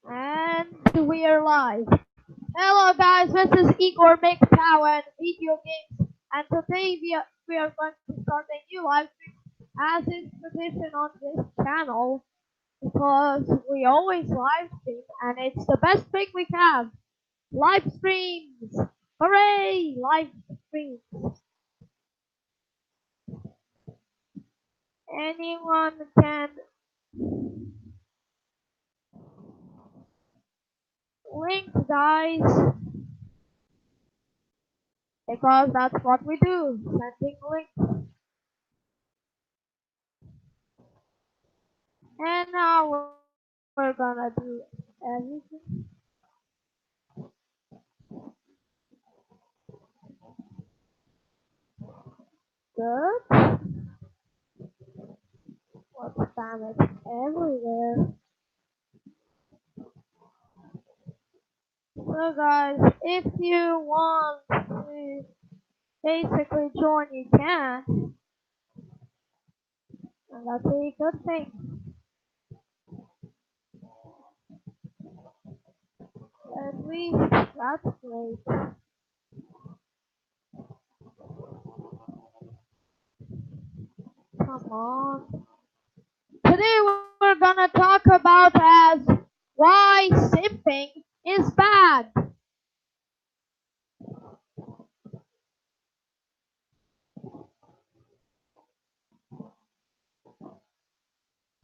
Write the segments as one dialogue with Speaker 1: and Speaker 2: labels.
Speaker 1: And we are live. Hello guys, this is Igor MGTOW and Video Games, and today we are going to start a new live stream as is tradition on this channel because we always live stream and it's the best thing we have. Live streams! Hooray! Live streams. Anyone can link guys because that's what we do, sending links. And now we're gonna do everything good. Let's spam it everywhere. So guys, if you want to basically join, you can. And that's a good thing. At least that's great. Come on. Today we're gonna talk about as why simping is bad.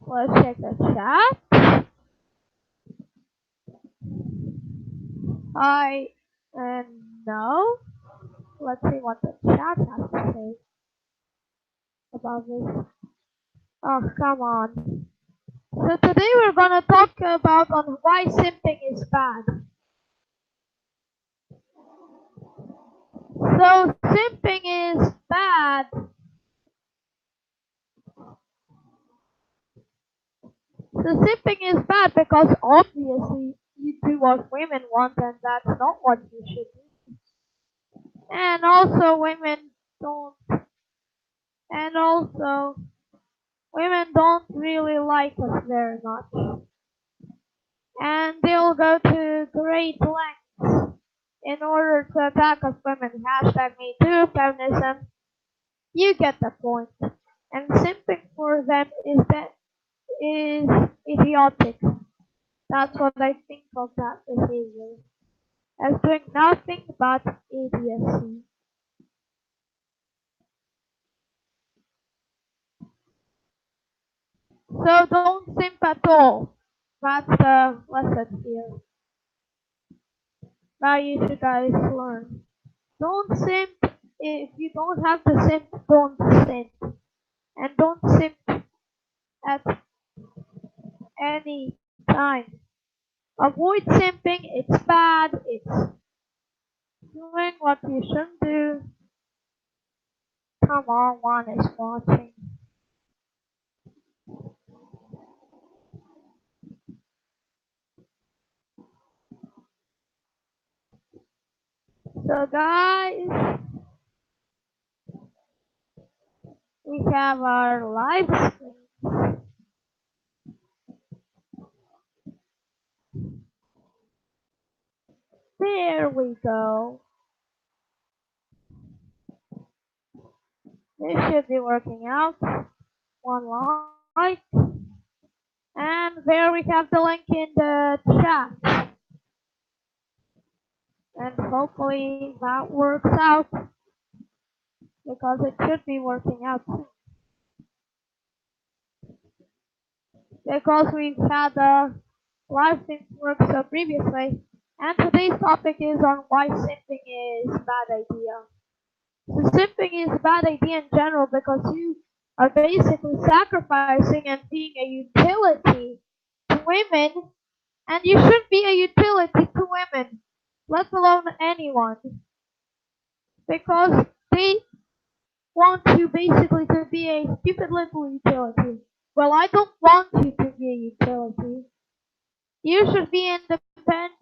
Speaker 1: Let's check the chat. Hi and no. Let's see what the chat has to say about this. Oh, come on. So today we're gonna talk about on why simping is bad. So simping is bad. So simping is bad because obviously you do what women want and that's not what you should do. And also don't and also women don't really like us very much. And they'll go to great lengths in order to attack us women. Hashtag MeToo feminism. You get the point. And simping for them is idiotic. That's what I think of that behavior. As doing nothing but idiocy. So don't simp at all. That's the lesson here. That you should guys learn. Don't simp. If you don't have to simp, don't simp. And don't simp at any time. Avoid simping, it's bad, it's doing what you shouldn't do. Come on, one is watching. So guys, we have our live stream. There we go. This should be working out. One like. And there we have the link in the chat. And hopefully that works out. Because it should be working out soon. Because we've had a live stream work so previously. And today's topic is on why simping is a bad idea. So simping is a bad idea in general because you are basically sacrificing and being a utility to women, and you shouldn't be a utility to women, let alone anyone, because they want you basically to be a stupid little utility. Well, I don't want you to be a utility. You should be independent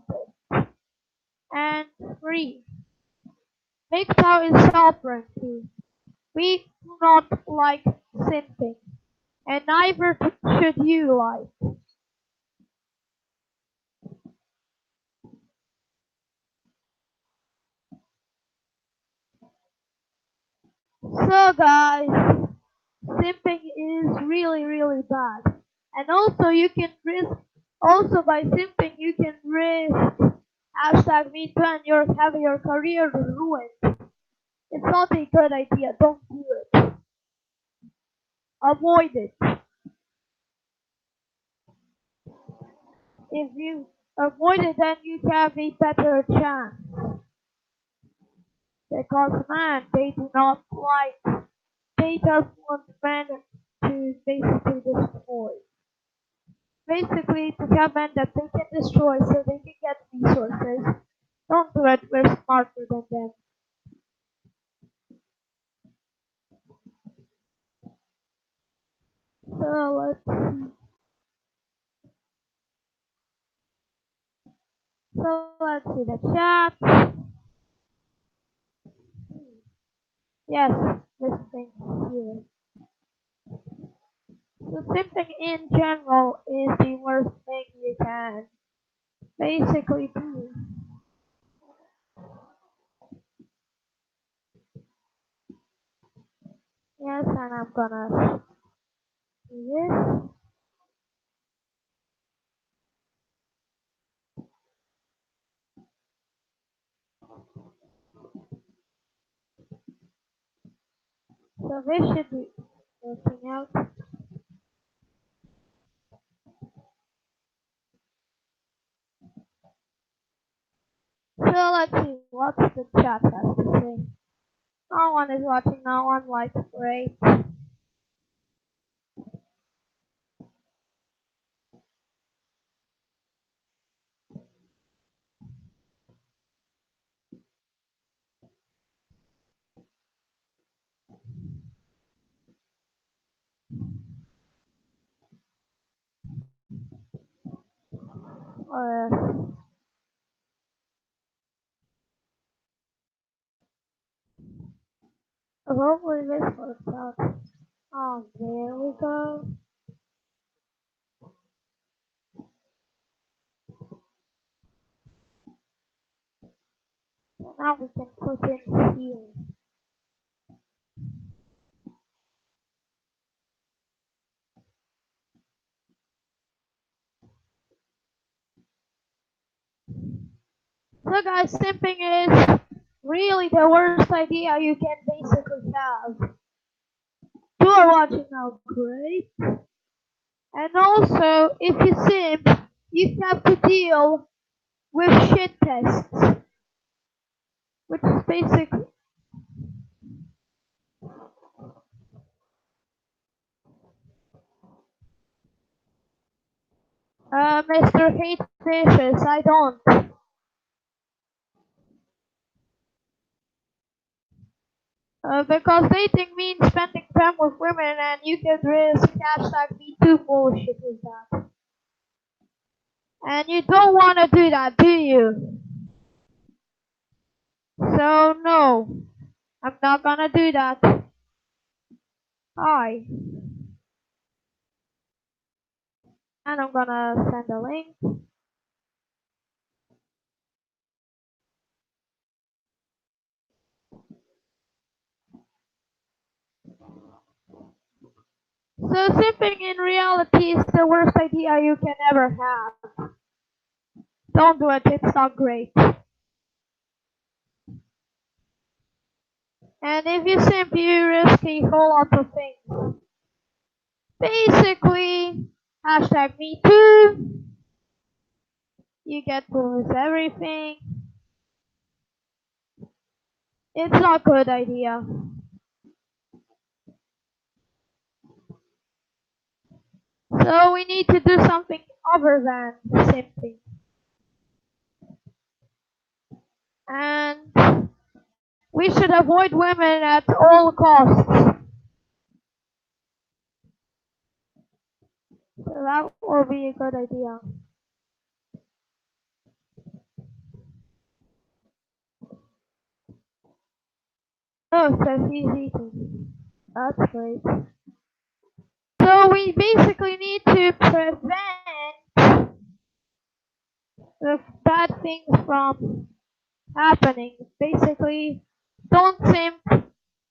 Speaker 1: and free. MGTOW is sovereignty. We do not like simping, and neither should you like. So guys, simping is really really bad. And also you can risk, also by simping you can risk hashtag me too and having your career ruined. It's not a good idea, don't do it. Avoid it. If you avoid it then you have a better chance. Because man, they do not like, they just want men to basically destroy. Basically to have men that they can destroy so they can get resources. Don't do it, we're smarter than them. So let's see the chat. Yes, this thing here. So simping in general is the worst thing you can basically do. Yes, and I'm gonna do this. So this should be working out. So let's see what the chat has to say. No one is watching, no one likes, great. Uh, Hopefully this works out. Oh, there we go. So now we can put in here. So guys, simping is really the worst idea you can basically have. You are watching now, great. And also, if you simp, you have to deal with shit tests, which is basically Mr. Hate Fishes. I don't. Because dating means spending time with women and you can risk hashtag me too bullshit with that. And you don't want to do that, do you? So no, I'm not gonna do that. Hi. And I'm gonna send a link. So simping in reality is the worst idea you can ever have. Don't do it, it's not great. And if you simp, you risk a whole lot of things. Basically, hashtag me too. You get to lose everything. It's not a good idea. So we need to do something other than simping. And we should avoid women at all costs. So that will be a good idea. Oh, so he's eating. That's great. So we basically need to prevent the bad things from happening. Basically, don't simp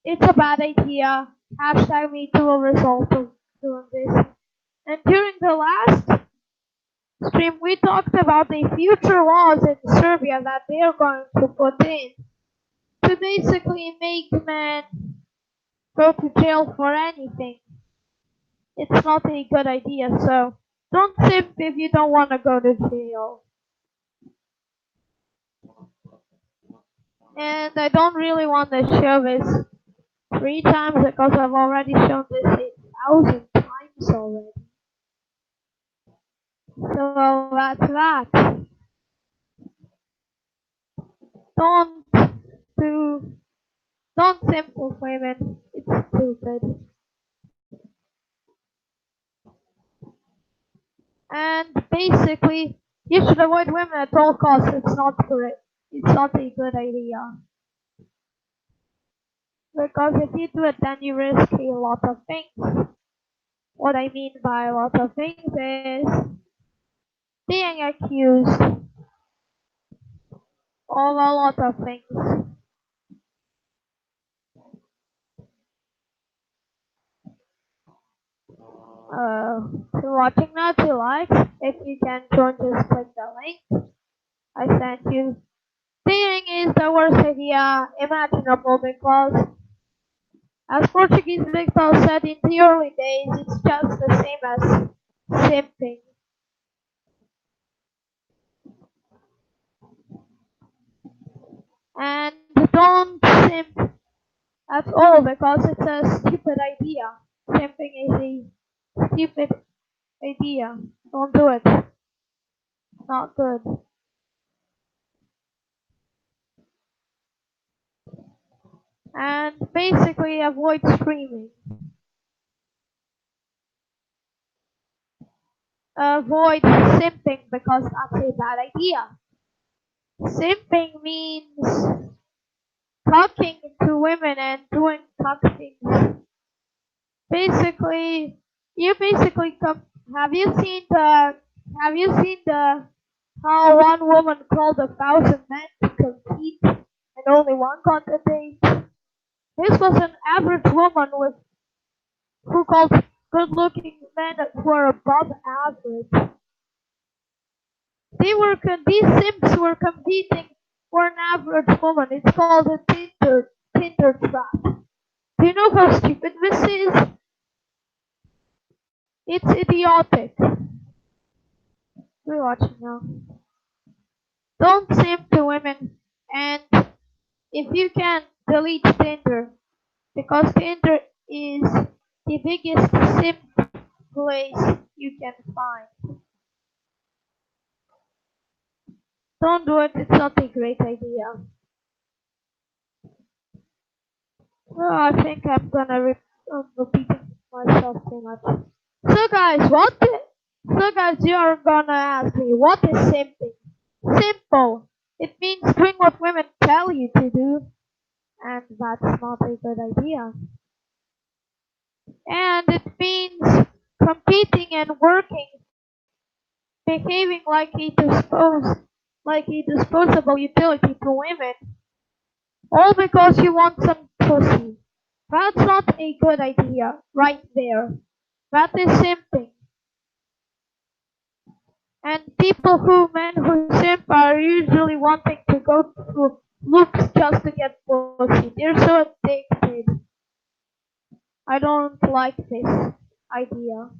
Speaker 1: it's a bad idea. Hashtag me too will result of doing this. And during the last stream, we talked about the future laws in Serbia that they are going to put in to basically make men go to jail for anything. It's not a good idea, so don't simp if you don't want to go to jail. And I don't really want to show this 3 times because I've already shown this 1,000 times already. So that's that. Don't do, don't simp with women. It's stupid. And basically, you should avoid women at all costs. It's not correct. It's not a good idea. Because if you do it, then you risk a lot of things. What I mean by a lot of things is being accused of a lot of things. To watching now, 2 likes. If you can join, just click the link I sent you. Dating is the worst idea imaginable because, as Portuguese Victor said in the early days, it's just the same as simping. And don't simp at all because it's a stupid idea. Simping is a stupid idea. Don't do it. Not good. And basically avoid streaming. Avoid simping because that's a bad idea. Simping means talking to women and doing talk things. Basically, you basically come. Have you seen the? Have you seen the? How one woman called 1,000 men to compete and only one got a date. This was an average woman with who called good-looking men who were above average. These simps were competing for an average woman. It's called a Tinder trap. Do you know how stupid this is? It's idiotic. We're watching now. Don't simp to women, and if you can, delete Tinder because Tinder is the biggest simp place you can find. Don't do it. It's not a great idea. Well, I think I'm gonna repeating myself too much. So guys, you're gonna ask me, what is simping? Simple. It means doing what women tell you to do, and that's not a good idea. And it means competing and working, behaving like a disposable utility to women, all because you want some pussy. That's not a good idea, right there. That is simping. And men who simp are usually wanting to go through loops just to get pussy. They're so addicted. I don't like this idea.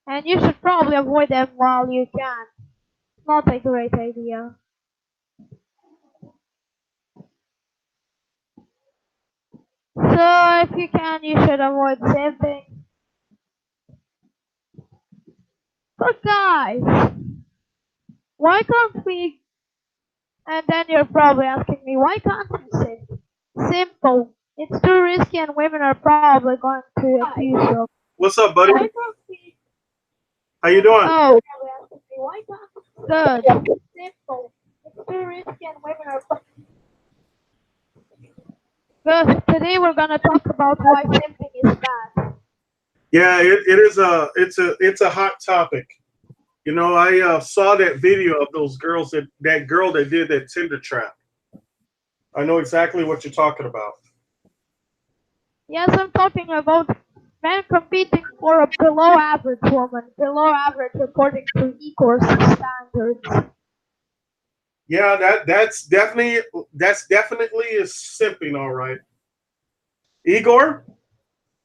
Speaker 1: And you should probably avoid them while you can. Not a great idea. So if you can, you should avoid simping. But guys, why can't we? And then you're probably asking me, why can't we simp? Simple. It's too risky and women are probably going to abuse you.
Speaker 2: What's up, buddy?
Speaker 1: Why can't we?
Speaker 2: How you doing?
Speaker 1: Oh, why can't we? Good. Simple. It's too risky and women are good. Today we're gonna talk about why simping is bad.
Speaker 2: Yeah, it is it's a hot topic. I saw that video of those girls that girl that did that Tinder trap. I know exactly what you're talking about.
Speaker 1: Yes, I'm talking about men competing for a below average woman, below average according to Igor's standards.
Speaker 2: Yeah, that's definitely is simping, all right. Igor,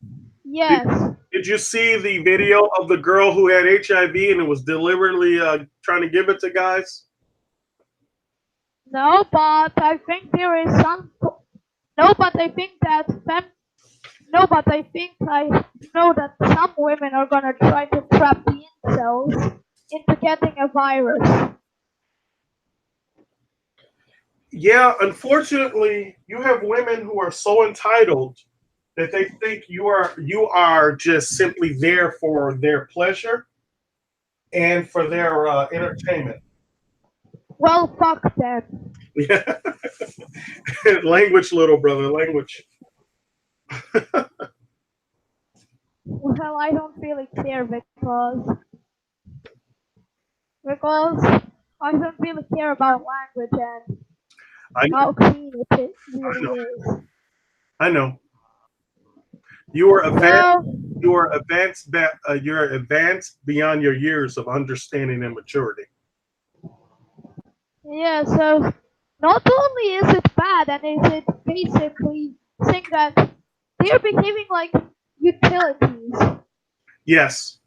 Speaker 2: did,
Speaker 1: Yes.
Speaker 2: did you see the video of the girl who had HIV and it was deliberately trying to give it to guys?
Speaker 1: No, but I think there is some. No, but I think that No, but I think I know that some women are gonna try to trap the incels into getting a virus.
Speaker 2: Yeah, unfortunately, you have women who are so entitled that they think you are just simply there for their pleasure and for their entertainment.
Speaker 1: Well, fuck them.
Speaker 2: Yeah, language, little brother, language.
Speaker 1: Well, I don't really care because I don't really care about language and
Speaker 2: I
Speaker 1: how clean it
Speaker 2: I
Speaker 1: really
Speaker 2: know,
Speaker 1: is.
Speaker 2: I know. You are advanced.
Speaker 1: So
Speaker 2: You're advanced beyond your years of understanding and maturity.
Speaker 1: yeah, so not only is it bad and is it basically saying that they're behaving like utilities.
Speaker 2: Yes.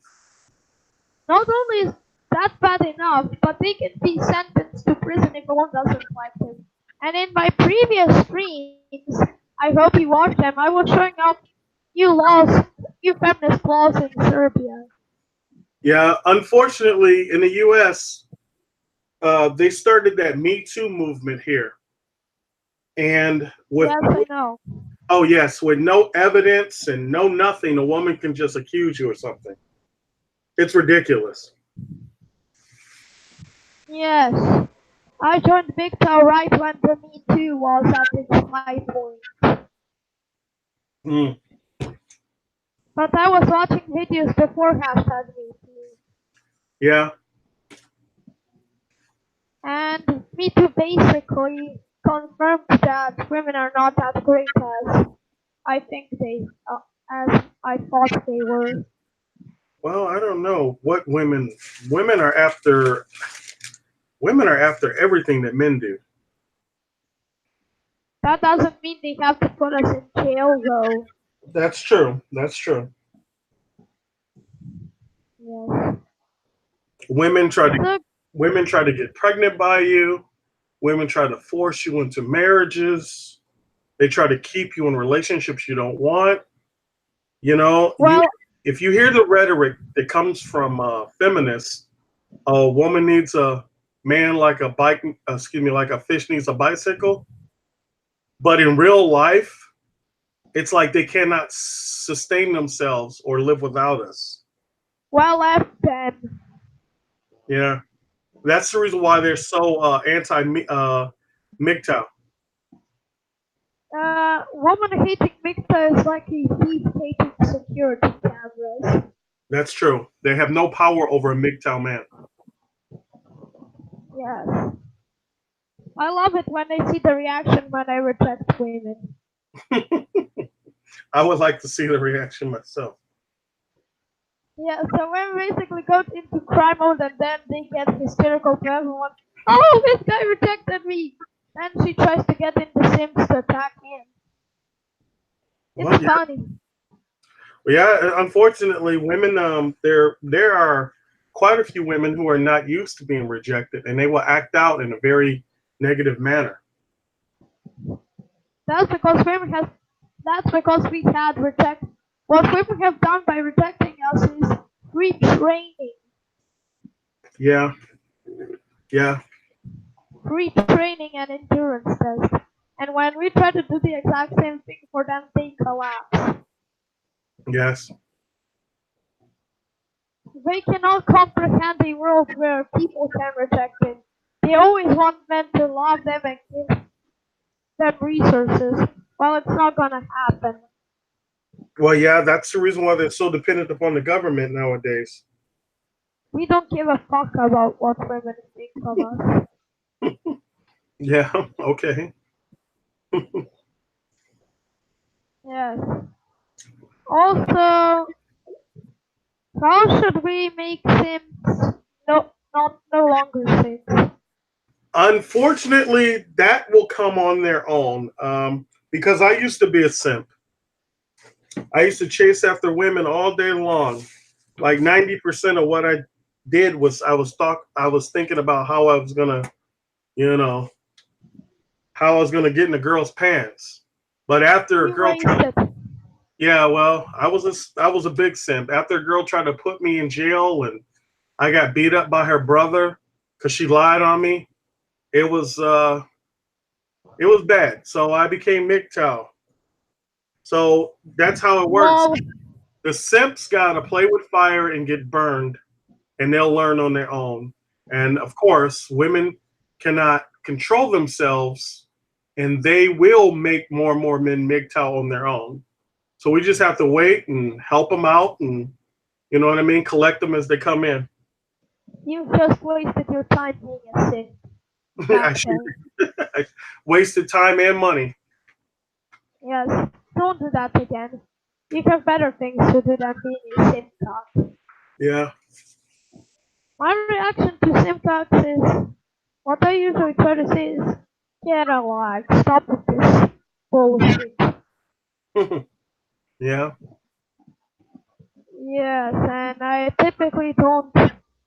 Speaker 1: Not only is that bad enough, but they can be sentenced to prison if one doesn't like them. And in my previous streams, I hope you watched them, I was showing up new laws, new feminist laws in Serbia.
Speaker 2: Yeah. Unfortunately, in the U.S., they started that Me Too movement here, and with
Speaker 1: Yes, I know.
Speaker 2: oh yes, with no evidence and no nothing, a woman can just accuse you of something. It's ridiculous.
Speaker 1: Yes. I joined MGTOW right when the Me Too was at its high point.
Speaker 2: Mm,
Speaker 1: But I was watching videos before hashtag Me Too.
Speaker 2: yeah.
Speaker 1: And Me Too basically confirmed that women are not as great as I think as I thought they were.
Speaker 2: Well, I don't know what women are after. Women are after everything that men do.
Speaker 1: That doesn't mean they have to put us in jail though.
Speaker 2: That's true. That's true.
Speaker 1: Yes.
Speaker 2: Women try to
Speaker 1: So,
Speaker 2: women try to get pregnant by you. Women try to force you into marriages. They try to keep you in relationships you don't want. You
Speaker 1: well,
Speaker 2: if you hear the rhetoric that comes from feminists, a woman needs a man like a bike. Excuse me, like a fish needs a bicycle. But in real life, it's like they cannot sustain themselves or live without us.
Speaker 1: well, F them.
Speaker 2: Yeah, that's the reason why they're so anti MGTOW.
Speaker 1: Woman hating Victor is like a thief hating security cameras.
Speaker 2: That's true. They have no power over a MGTOW man.
Speaker 1: Yes. I love it when I see the reaction when I reject women.
Speaker 2: I would like to see the reaction myself.
Speaker 1: Yeah, so women basically go into cry mode and then they get hysterical to everyone. Oh, this guy rejected me! Then she tries to get in the Sims to attack him. It's
Speaker 2: Well, yeah,
Speaker 1: funny.
Speaker 2: yeah. Unfortunately, women. There are quite a few women who are not used to being rejected, and they will act out in a very negative manner.
Speaker 1: That's because women have. That's because we had reject. What women have done by rejecting us is retraining,
Speaker 2: Yeah, yeah,
Speaker 1: retraining and endurance test. And when we try to do the exact same thing for them, they collapse.
Speaker 2: yes.
Speaker 1: They cannot comprehend a world where people can reject them. They always want men to love them and give them resources. Well, it's not gonna happen.
Speaker 2: Well, yeah. That's the reason why they're so dependent upon the government nowadays.
Speaker 1: We don't give a fuck about what women think of us.
Speaker 2: Yeah. Okay.
Speaker 1: Yes. Also, how should we make Sims no longer Sims?
Speaker 2: Unfortunately, that will come on their own. Because I used to be a simp. I used to chase after women all day long. Like 90% of what I did was I was thinking about how I was gonna, you know, how I was gonna get in the girl's pants. But after a
Speaker 1: You
Speaker 2: girl tried,
Speaker 1: wasted.
Speaker 2: yeah, well, I was a big simp. After a girl tried to put me in jail and I got beat up by her brother because she lied on me. It was uh, it was bad. So I became MGTOW. So that's how it works.
Speaker 1: Lol.
Speaker 2: The simps gotta play with fire and get burned, and they'll learn on their own. And of course, women cannot control themselves, and they will make more and more men MGTOW on their own. So we just have to wait and help them out, and you know what I mean, collect them as they come in.
Speaker 1: You just wasted your time being a Sim
Speaker 2: I
Speaker 1: back
Speaker 2: should
Speaker 1: then.
Speaker 2: I wasted time and money.
Speaker 1: Yes. Don't do that again. You have better things to do than being a Sim cock.
Speaker 2: Yeah,
Speaker 1: My reaction to Sim cocks is what I usually try to say is get a life. Stop with this bullshit.
Speaker 2: yeah,
Speaker 1: Yes, and I typically don't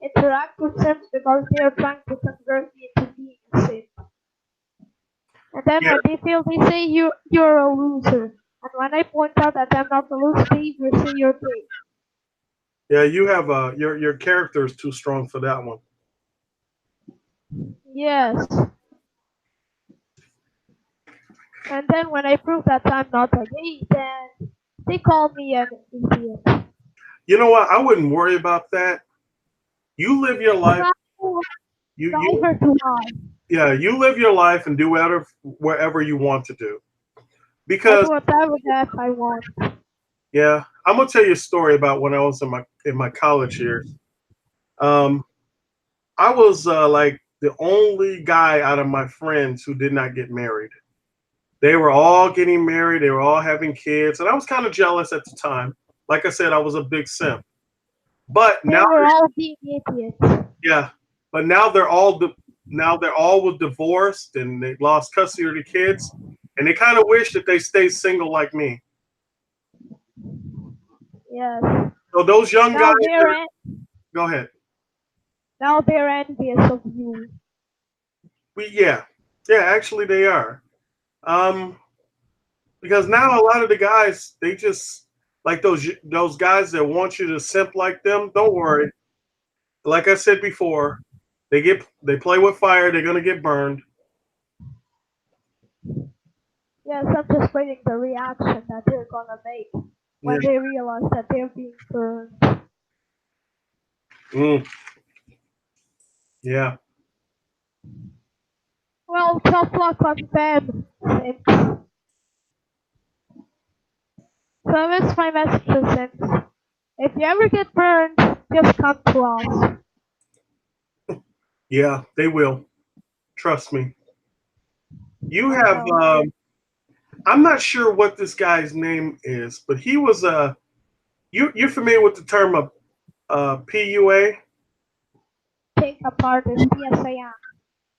Speaker 1: interact with Sims because they are trying to convert me into being a Sim. And then
Speaker 2: yeah,
Speaker 1: when they fail, they say you're a loser. And when I point out that I'm not a loser, they either say you're gay.
Speaker 2: yeah. You have your character is too strong for that one.
Speaker 1: Yes. And then when I prove that I'm not a gay, then they call me an idiot.
Speaker 2: You know what? I wouldn't worry about that. You live your life.
Speaker 1: How
Speaker 2: You
Speaker 1: diver do I?
Speaker 2: yeah. You live your life and do wherever you want to do.
Speaker 1: I
Speaker 2: Because
Speaker 1: do whatever the F I want.
Speaker 2: yeah, I'm gonna tell you a story about when I was in my college years. Um, I was like the only guy out of my friends who did not get married. They were all getting married. They were all having kids, and I was kind of jealous at the time. Like I said, I was a big simp. But
Speaker 1: They
Speaker 2: now,
Speaker 1: were all being idiots.
Speaker 2: yeah, but now they're all divorced and they lost custody of the kids, and they kind of wish that they stayed single like me.
Speaker 1: Yes.
Speaker 2: So those young guys,
Speaker 1: Now they're
Speaker 2: are,
Speaker 1: en-
Speaker 2: go ahead.
Speaker 1: now they're envious of you.
Speaker 2: Yeah, yeah, actually they are. Um, because now a lot of the guys they just like those guys that want you to simp like them. Don't worry. Like I said before, they play with fire. They're gonna get burned.
Speaker 1: Yes, I'm just waiting the reaction that they're gonna make
Speaker 2: Yeah.
Speaker 1: when they realize that they're being burned.
Speaker 2: Mm, yeah.
Speaker 1: Well, tough luck on them. Sims. So that's my message to Sims. If you ever get burned, just come to us.
Speaker 2: Yeah. They will. Trust me. You
Speaker 1: I
Speaker 2: have.
Speaker 1: know.
Speaker 2: I'm not sure what this guy's name is, but he was a. You're familiar with the term of PUA?
Speaker 1: Take apart this PSAM.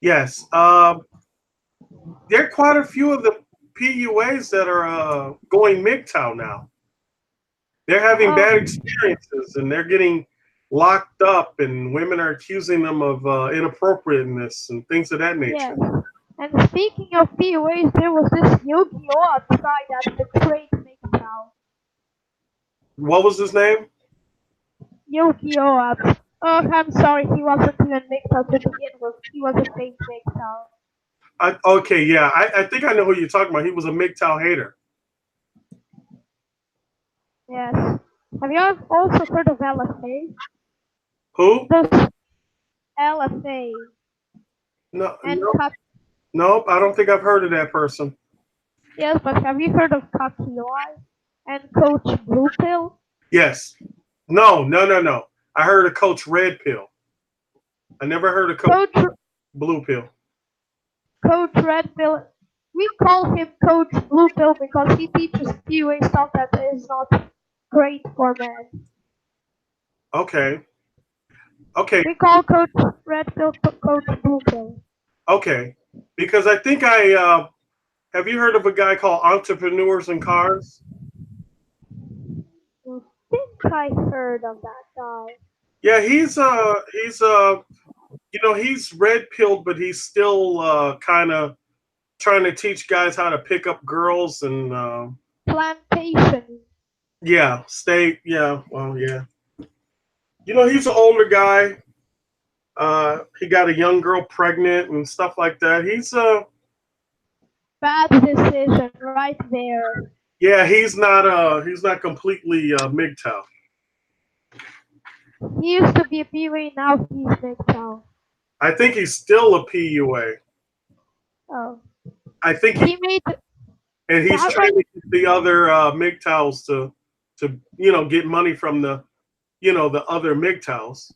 Speaker 2: Yes. There are quite a few of the PUAs that are going MGTOW now. They're having
Speaker 1: Oh,
Speaker 2: bad experiences and they're getting locked up, and women are accusing them of inappropriateness and things of that nature.
Speaker 1: yes. And speaking of POAs, there was this Yu-Gi-Oh outside that betrayed MGTOW.
Speaker 2: What was his name?
Speaker 1: Yu-Gi-Oh apps. Oh, I'm sorry, he wasn't even MGTOW to begin with. He was a fake MGTOW.
Speaker 2: Okay, yeah, I think I know who you're talking about. He was a MGTOW hater.
Speaker 1: Yes. Have you also heard of LFA?
Speaker 2: Who?
Speaker 1: Those LFA
Speaker 2: No,
Speaker 1: and
Speaker 2: no, nope. I don't think I've heard of that person.
Speaker 1: yes, but have you heard of Kakilai and Coach Blue Pill?
Speaker 2: Yes. No, no, no, no. I heard of Coach Red Pill. I never heard of Coach
Speaker 1: Coach
Speaker 2: Blue Pill.
Speaker 1: Coach Red Pill. We call him Coach Blue Pill because he teaches PUA stuff that is not great for men.
Speaker 2: Okay, okay,
Speaker 1: We call Coach Red Pill Coach Blue Pill.
Speaker 2: okay. Because I think I have you heard of a guy called Entrepreneurs in Cars?
Speaker 1: I think I heard of that guy.
Speaker 2: Yeah, he's red pilled, but he's still kind of trying to teach guys how to pick up girls and
Speaker 1: Plantation.
Speaker 2: yeah, stay. Yeah, well, yeah. He's an older guy. He got a young girl pregnant and stuff like that.
Speaker 1: Bad decision right there.
Speaker 2: Yeah, he's not completely MGTOW.
Speaker 1: He used to be a PUA, now he's MGTOW.
Speaker 2: I think he's still a PUA.
Speaker 1: Oh.
Speaker 2: I think
Speaker 1: He made
Speaker 2: and he's
Speaker 1: that right.
Speaker 2: trying to get the other MGTOWs to get money from the other MGTOWs.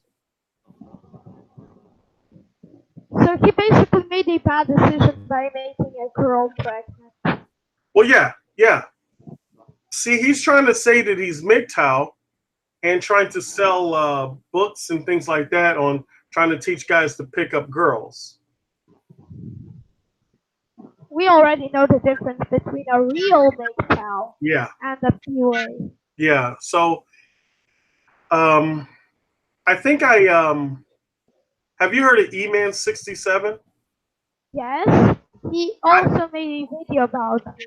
Speaker 1: So he basically made a bad decision by making a girl pregnant.
Speaker 2: Well, yeah, yeah. See, he's trying to say that he's MGTOW and trying to sell books and things like that on trying to teach guys to pick up girls.
Speaker 1: We already know the difference between a real MGTOW
Speaker 2: Yeah,
Speaker 1: and a PUA.
Speaker 2: yeah. So, um, I think I have you heard of E-Man 67?
Speaker 1: Yes, he also made a video about me.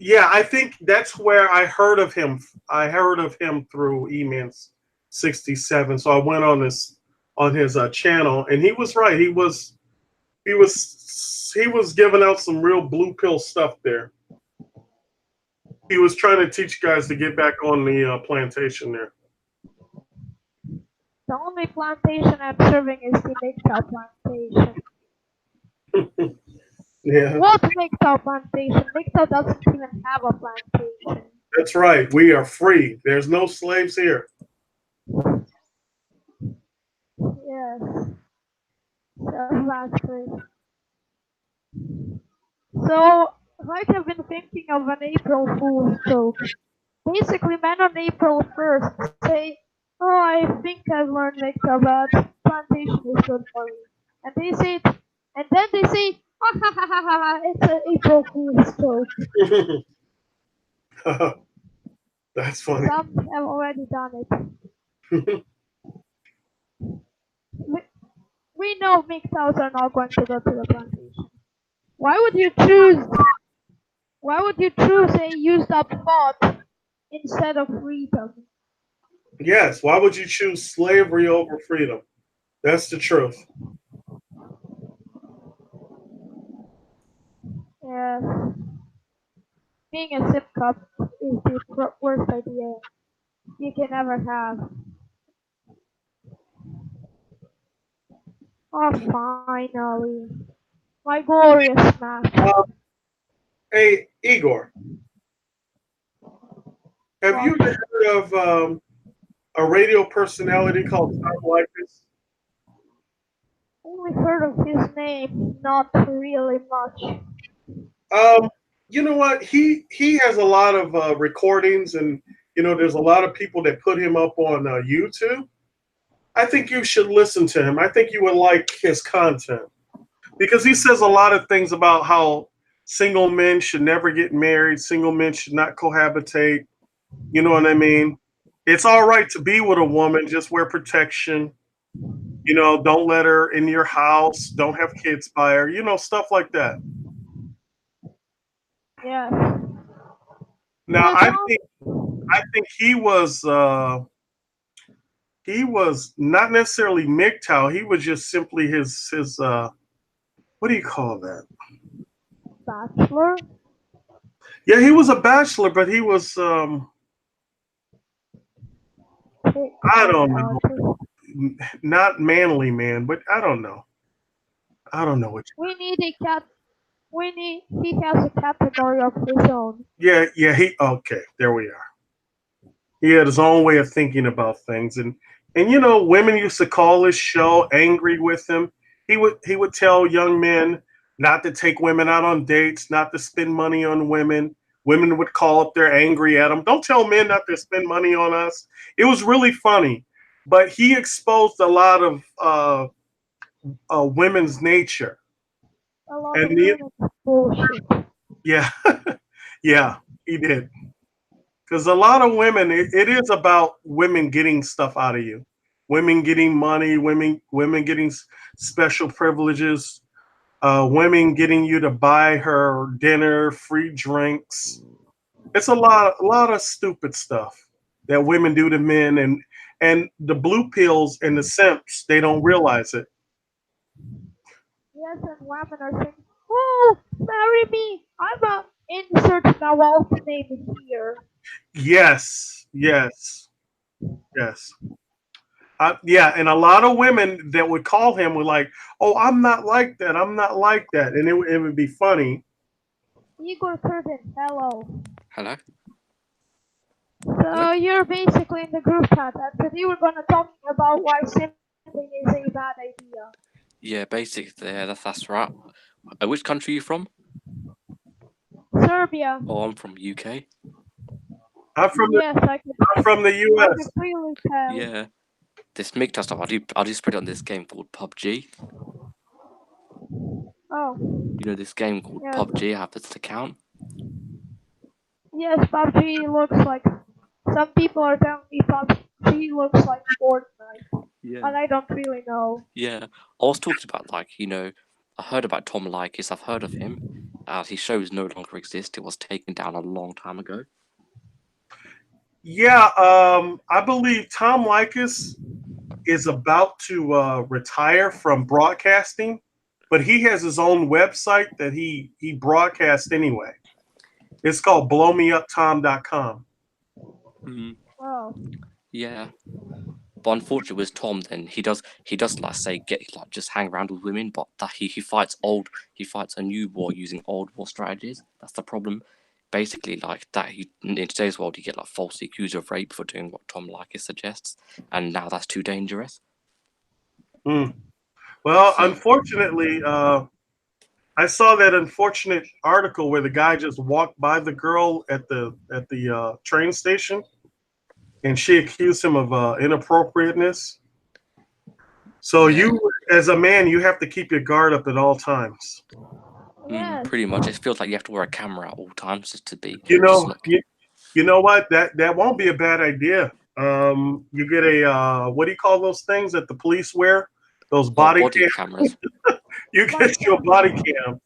Speaker 2: Yeah, I think that's where I heard of him. I heard of him through E-Man 67. So I went on his channel, and he was right. He was giving out some real blue pill stuff there. He was trying to teach guys to get back on the plantation there.
Speaker 1: The only plantation I'm serving is the MGTOW plantation.
Speaker 2: Yeah,
Speaker 1: What MGTOW plantation? MGTOW doesn't even have a plantation.
Speaker 2: that's right. We are free. There's no slaves here.
Speaker 1: Yes, so that's great. So, like I've been thinking of an April Fool's joke. Basically, men on April 1st say, "Oh, I think I've learned MGTOW, but plantation is good for me." And they say it, and then they say, "Ah ha ha ha ha, ha, it's an April Fool's joke."
Speaker 2: That's funny.
Speaker 1: Some have already done it. We, we know MGTOWs are not going to go to the plantation. Why would you choose? Why would you choose a used up thought instead of freedom?
Speaker 2: Yes. Why would you choose slavery over freedom? That's the truth.
Speaker 1: Yes, being a sip cup is the worst idea you can ever have. Oh, finally, my glorious match.
Speaker 2: Um, hey, Igor, have you
Speaker 1: What?
Speaker 2: heard of a radio personality called Tom Likas?
Speaker 1: Only heard of his name, not really much.
Speaker 2: Um, you know what? He has a lot of recordings, and there's a lot of people that put him up on YouTube. I think you should listen to him. I think you would like his content because he says a lot of things about how single men should never get married, single men should not cohabitate. You know what I mean? It's all right to be with a woman, just wear protection. Don't let her in your house, don't have kids by her, stuff like that.
Speaker 1: Yes.
Speaker 2: Now,
Speaker 1: So Tom,
Speaker 2: I think he was not necessarily MGTOW. He was just simply his what do you call that?
Speaker 1: Bachelor,
Speaker 2: Yeah, he was a bachelor, but he was I don't know,
Speaker 1: artist.
Speaker 2: not manly man, but I don't know. I don't know what.
Speaker 1: We need a cat. We need. He has a category of his own.
Speaker 2: Yeah, yeah. He okay. There we are. He had his own way of thinking about things, and And women used to call his show angry with him. He would tell young men not to take women out on dates, not to spend money on women. Women would call up there angry at him. Don't tell men not to spend money on us. It was really funny, but he exposed a lot of women's nature,
Speaker 1: A lot of
Speaker 2: and
Speaker 1: women bullshit.
Speaker 2: yeah, yeah, he did. Because a lot of women, it is about women getting stuff out of you, women getting money, women getting special privileges, women getting you to buy her dinner, free drinks. It's a lot of stupid stuff that women do to men, and the blue pills and the simps, they don't realize it.
Speaker 1: Yes, and women are saying, "Oh, marry me! I'm a insert now name here."
Speaker 2: Yes, yes, yes. Yeah, and a lot of women that would call him were like, "Oh, I'm not like that. I'm not like that," and it would be funny.
Speaker 1: Igor Curtin, hello.
Speaker 3: Hello? Hello?
Speaker 1: So you're basically in the group chat, and today we're gonna talk about why simping is a bad idea.
Speaker 3: Yeah, basically, yeah, that's right. Which country are you from?
Speaker 1: Serbia.
Speaker 3: Oh, I'm from UK.
Speaker 2: I'm from the
Speaker 1: Yes,
Speaker 2: I'm from the
Speaker 1: I
Speaker 2: U.S.
Speaker 1: can clearly tell.
Speaker 3: Yeah. This MGTOW stuff, I do spread on this game called PUBG.
Speaker 1: Oh,
Speaker 3: You know this game called
Speaker 1: yes.
Speaker 3: PUBG, I have this account.
Speaker 1: Yes, PUBG looks like. Some people are telling me PUBG looks like Fortnite,
Speaker 3: Yeah.
Speaker 1: and I don't really know.
Speaker 3: Yeah. I was talking about, I heard about Tom Likis, I've heard of him. His shows no longer exist, it was taken down a long time ago.
Speaker 2: Yeah, I believe Tom Likas is about to retire from broadcasting, but he has his own website that he broadcasts anyway. It's called blowmeuptom.com.
Speaker 3: Mm,
Speaker 1: Oh,
Speaker 3: yeah. But unfortunately, with Tom, then he does like say get like just hang around with women, but that he fights a new war using old war strategies. That's the problem. Basically, like that he in today's world you get like falsely accused of rape for doing what Tom Likis suggests, and now that's too dangerous.
Speaker 2: Mm. Well,
Speaker 3: So
Speaker 2: unfortunately, I saw that unfortunate article where the guy just walked by the girl at the train station, and she accused him of inappropriateness. So
Speaker 3: yeah,
Speaker 2: you, as a man, you have to keep your guard up at all times.
Speaker 1: yes.
Speaker 3: pretty much it feels like you have to wear a camera at all times just to be
Speaker 2: You
Speaker 3: just
Speaker 2: know,
Speaker 3: look.
Speaker 2: you know what? That won't be a bad idea. You get a what do you call those things that the police wear? Those
Speaker 3: Oh,
Speaker 2: body
Speaker 3: body
Speaker 2: cam.
Speaker 3: cameras.
Speaker 2: You
Speaker 1: Body
Speaker 2: get your body
Speaker 1: camera.
Speaker 2: cam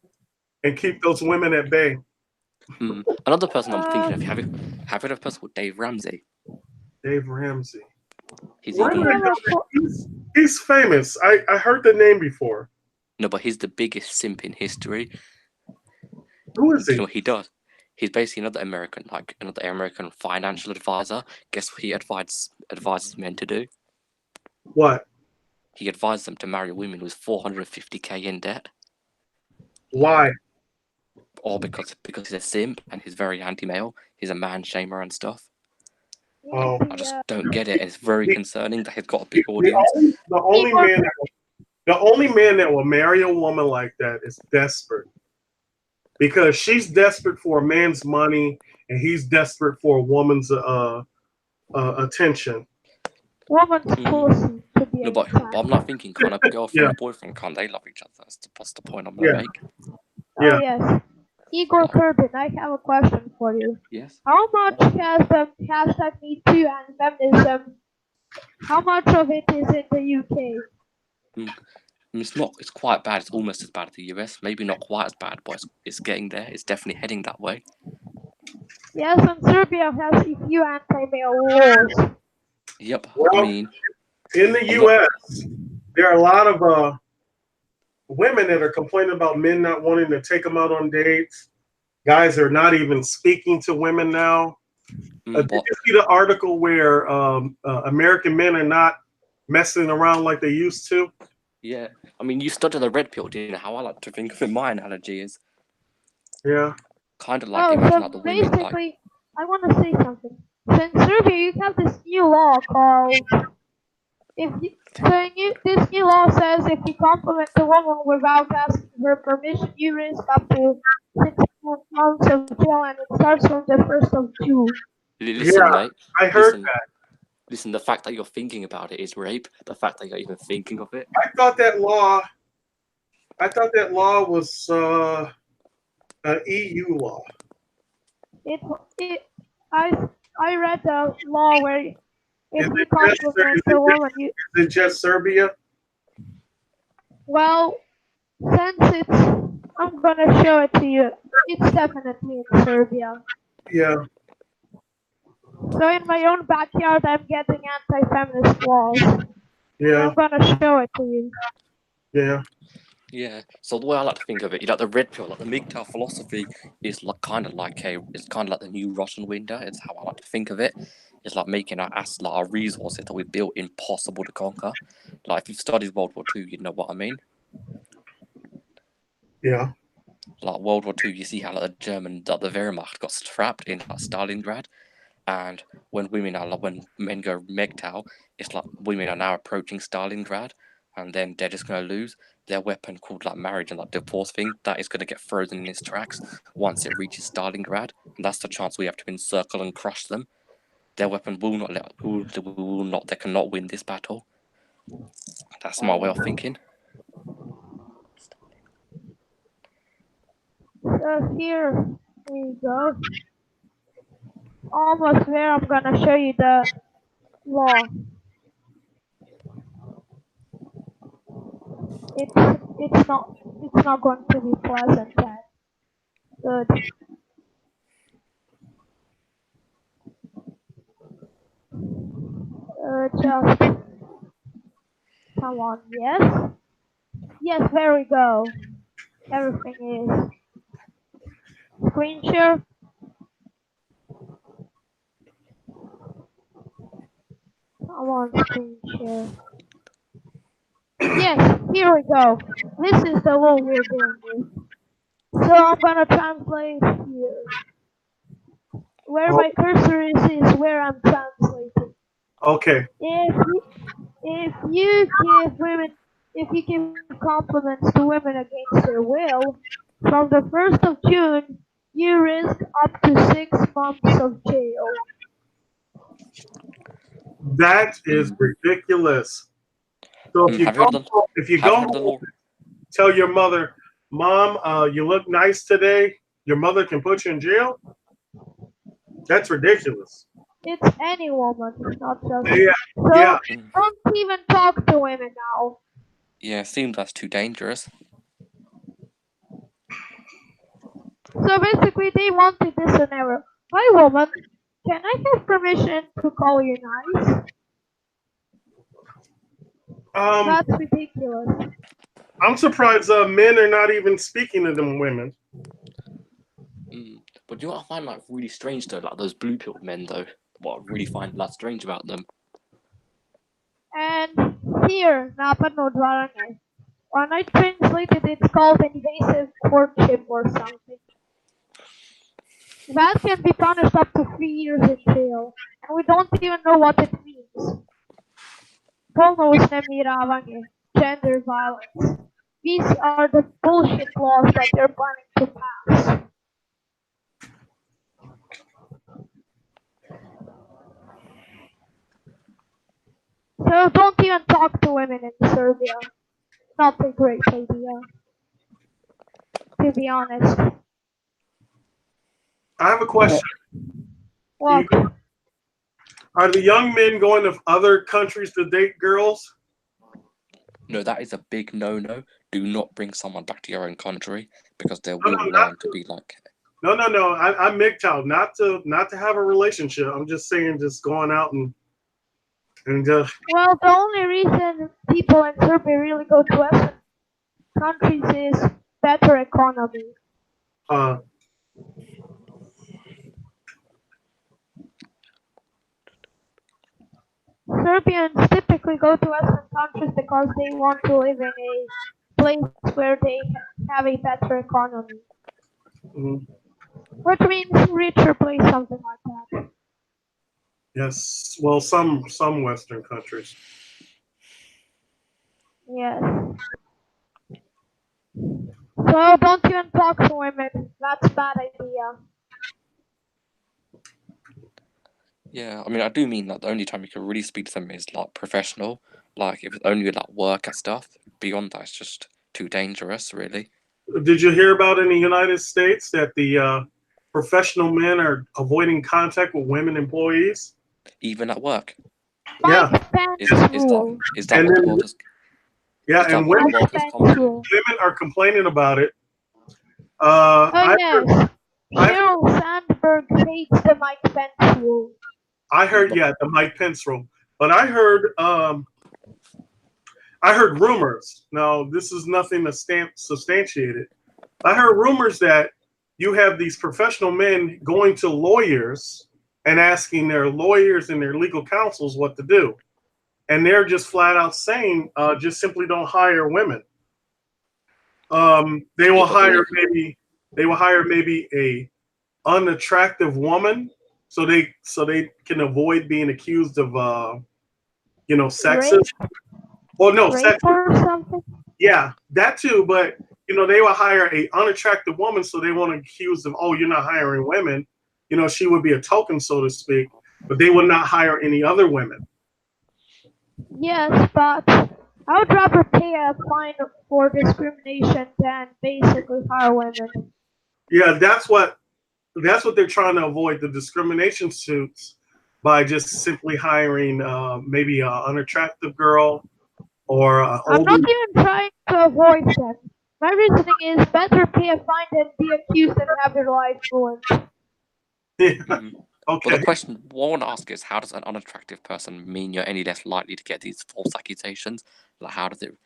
Speaker 2: and keep those women at bay.
Speaker 3: Another person I'm
Speaker 1: Uh,
Speaker 3: thinking of. Have you heard of a person called Dave Ramsey?
Speaker 2: Dave Ramsey.
Speaker 3: He's
Speaker 2: Why
Speaker 1: I
Speaker 2: do
Speaker 3: even
Speaker 2: I
Speaker 1: have a
Speaker 2: know that? He's famous. I heard the name before.
Speaker 3: no, but he's the biggest simp in history.
Speaker 2: Who
Speaker 3: Do
Speaker 2: is
Speaker 3: you know
Speaker 2: he?
Speaker 3: what he does? He's basically another American financial advisor. Guess what he advises men to do?
Speaker 2: What?
Speaker 3: He advises them to marry women with 450k in debt.
Speaker 2: Why?
Speaker 3: Like, or because he's a simp and he's very anti-male. He's a man shamer and stuff.
Speaker 1: yes,
Speaker 2: Oh,
Speaker 3: I
Speaker 1: he
Speaker 3: just don't get it. It's very
Speaker 2: the,
Speaker 3: concerning that he's got a
Speaker 2: the,
Speaker 3: big audience.
Speaker 2: the only
Speaker 1: Igor.
Speaker 2: man that will marry a woman like that is desperate, because she's desperate for a man's money and he's desperate for a woman's attention.
Speaker 1: Woman's
Speaker 3: Mm.
Speaker 1: pussy, to be
Speaker 3: No, but I'm
Speaker 1: exact.
Speaker 3: not thinking kind of girlfriend
Speaker 2: Yeah,
Speaker 3: and boyfriend. Can't they love each other? That's the point I'm gonna
Speaker 2: yeah,
Speaker 3: make.
Speaker 1: Oh
Speaker 2: yeah.
Speaker 1: yes. Igor
Speaker 3: Like,
Speaker 1: Corbin, I have a question for you.
Speaker 3: yes.
Speaker 1: How much has the hashtag Me Too and feminism, how much of it is in the UK?
Speaker 3: Mm. It's not. It's quite bad. It's almost as bad as the US. Maybe not quite as bad, but it's getting there. It's definitely heading that way.
Speaker 1: Yes, and Serbia has a few anti-male laws.
Speaker 3: Yep. I
Speaker 2: Well,
Speaker 3: mean,
Speaker 2: in the
Speaker 3: a lot.
Speaker 2: U.S., there are a lot of women that are complaining about men not wanting to take them out on dates. Guys are not even speaking to women now. Did
Speaker 3: But
Speaker 2: you see the article where American men are not messing around like they used to?
Speaker 3: yeah, I mean, you studied the red pill. Do you know how I like to think of it? My analogy is
Speaker 2: Yeah.
Speaker 3: kind of like
Speaker 1: Oh,
Speaker 3: imagine
Speaker 1: so
Speaker 3: like the women like
Speaker 1: basically, I want to say something. So in Serbia, you have this new law called This new law says if you compliment a woman without asking her permission, you risk up to 6 months of jail, and it starts from the 1st of June.
Speaker 3: Listen,
Speaker 2: Yeah,
Speaker 3: mate.
Speaker 2: I heard
Speaker 3: Listen,
Speaker 2: that.
Speaker 3: listen. The fact that you're thinking about it is rape. The fact that you're even thinking of it.
Speaker 2: I thought that law. I thought that law was an EU law.
Speaker 1: It it I read the law where if
Speaker 2: Is
Speaker 1: you
Speaker 2: it just?
Speaker 1: compliment a woman, you
Speaker 2: Is it just Serbia?
Speaker 1: well since I'm gonna show it to you. It's definitely in Serbia.
Speaker 2: Yeah,
Speaker 1: So in my own backyard, I'm getting anti-feminist laws, and
Speaker 2: yeah,
Speaker 1: I'm gonna show it to you.
Speaker 2: yeah.
Speaker 3: Yeah. So the way I like to think of it, like the red pill, like the MGTOW philosophy is like it's kind of like the new Russian window. It's how I like to think of it. It's like making our resources that we built impossible to conquer. Like if you've studied World War II, you know what I mean.
Speaker 2: Yeah.
Speaker 3: Like World War II, you see how like the Wehrmacht got trapped in like Stalingrad, and when men go MGTOW, it's like women are now approaching Stalingrad, and then they're just gonna lose their weapon called like marriage and like divorce thing that is gonna get frozen in its tracks once it reaches Stalingrad, and that's the chance we have to encircle and crush them. Their weapon will not they cannot win this battle. That's my way of thinking.
Speaker 1: So here we go. Almost there. I'm gonna show you the law. It's it's not going to be pleasant and good. Just come on. Yes. Yes. There we go. Everything is screen share. Come on, screen share. Yes. Here we go. This is the law we're dealing with. So I'm gonna translate here. Where
Speaker 2: Oh,
Speaker 1: my cursor is where I'm translating.
Speaker 2: okay.
Speaker 1: If you, if you give women, if you give compliments to women against their will, from the 1st of June, you risk up to 6 months of jail.
Speaker 2: That is ridiculous. So
Speaker 3: Have you heard of the
Speaker 2: if you
Speaker 3: Have
Speaker 2: go
Speaker 3: you heard of the
Speaker 2: home,
Speaker 3: law?
Speaker 2: tell your mother, "Mom, you look nice today." Your mother can put you in jail. That's ridiculous.
Speaker 1: It's any woman, not just.
Speaker 2: Yeah, yeah.
Speaker 1: So
Speaker 3: Mm,
Speaker 1: don't even talk to women now.
Speaker 3: yeah, it seems that's too dangerous.
Speaker 1: So basically, they wanted this scenario. Hi, woman. Can I have permission to call you nice?
Speaker 2: Um,
Speaker 1: That's ridiculous.
Speaker 2: I'm surprised men are not even speaking to them women.
Speaker 3: But you know what I find like really strange though, like those blue pilled men though. What I really find like strange about them.
Speaker 1: And here, napanodwarang. When I translated, it's called invasive courtship or something. That can be punished up to 3 years in jail. And we don't even know what it means. Polnousnemiravanje, gender violence. These are the bullshit laws that they're planning to pass. So don't even talk to women in Serbia. Not a great idea, to be honest.
Speaker 2: I have a question. Do you,
Speaker 1: What?
Speaker 2: are the young men going to other countries to date girls?
Speaker 3: No, that is a big no. Do not bring someone back to your own country because they
Speaker 2: No,
Speaker 3: will
Speaker 2: no, not
Speaker 3: learn to be like.
Speaker 2: no. I'm MGTOW, not to have a relationship. I'm just saying, just going out and
Speaker 1: Well, the only reason people in Serbia really go to Western countries is better economy.
Speaker 2: uh,
Speaker 1: Serbians typically go to Western countries because they want to live in a place where they have a better economy,
Speaker 2: mm,
Speaker 1: which means richer place, something like that.
Speaker 2: yes. Well, some Western countries.
Speaker 1: Yes. So don't even talk to women. That's a bad idea.
Speaker 3: Yeah, I mean, I do mean that the only time you can really speak to them is like professional. Like if it's only like work and stuff. Beyond that, it's just too dangerous, really.
Speaker 2: Did you hear about in the United States that the professional men are avoiding contact with women employees?
Speaker 3: Even at work.
Speaker 1: Mike
Speaker 2: Yeah,
Speaker 3: Is
Speaker 1: Pence
Speaker 3: is that
Speaker 1: rule.
Speaker 3: is that
Speaker 2: and
Speaker 3: what the
Speaker 2: then
Speaker 3: world has
Speaker 2: yeah,
Speaker 3: is that
Speaker 2: and
Speaker 3: what the
Speaker 1: Mike
Speaker 3: world has come
Speaker 1: Pence
Speaker 3: to?
Speaker 1: rule.
Speaker 2: women are complaining about it.
Speaker 1: Oh
Speaker 2: I heard,
Speaker 1: yes.
Speaker 2: I
Speaker 1: Sheryl Sandberg hates the Mike Pence rule.
Speaker 2: I heard,
Speaker 3: But
Speaker 2: yeah, the Mike Pence rule, but I heard rumors. Now, this is nothing to substantiated. I heard rumors that you have these professional men going to lawyers and asking their lawyers and their legal counsels what to do, and they're just flat out saying, just simply don't hire women. They
Speaker 3: yeah,
Speaker 2: will
Speaker 3: but all
Speaker 2: hire
Speaker 3: of
Speaker 2: maybe they will hire maybe a unattractive woman, so they can avoid being accused of
Speaker 1: Rape,
Speaker 2: sexist. Well, no,
Speaker 1: rape
Speaker 2: sexist.
Speaker 1: or something.
Speaker 2: Yeah, that too. But they will hire a unattractive woman, so they won't accuse them. Oh, you're not hiring women. She would be a token, so to speak. But they would not hire any other women.
Speaker 1: Yes, but I would rather pay a fine for discrimination than basically hire women.
Speaker 2: Yeah, that's what they're trying to avoid, the discrimination suits, by just simply hiring maybe an unattractive girl or an
Speaker 1: I'm
Speaker 2: older.
Speaker 1: not even trying to avoid them. My reasoning is better pay a fine than be accused and have your life ruined.
Speaker 3: hmm But the
Speaker 2: Okay.
Speaker 3: question I want to ask is, how does an unattractive person mean you're any less likely to get these false accusations? Like, how does it?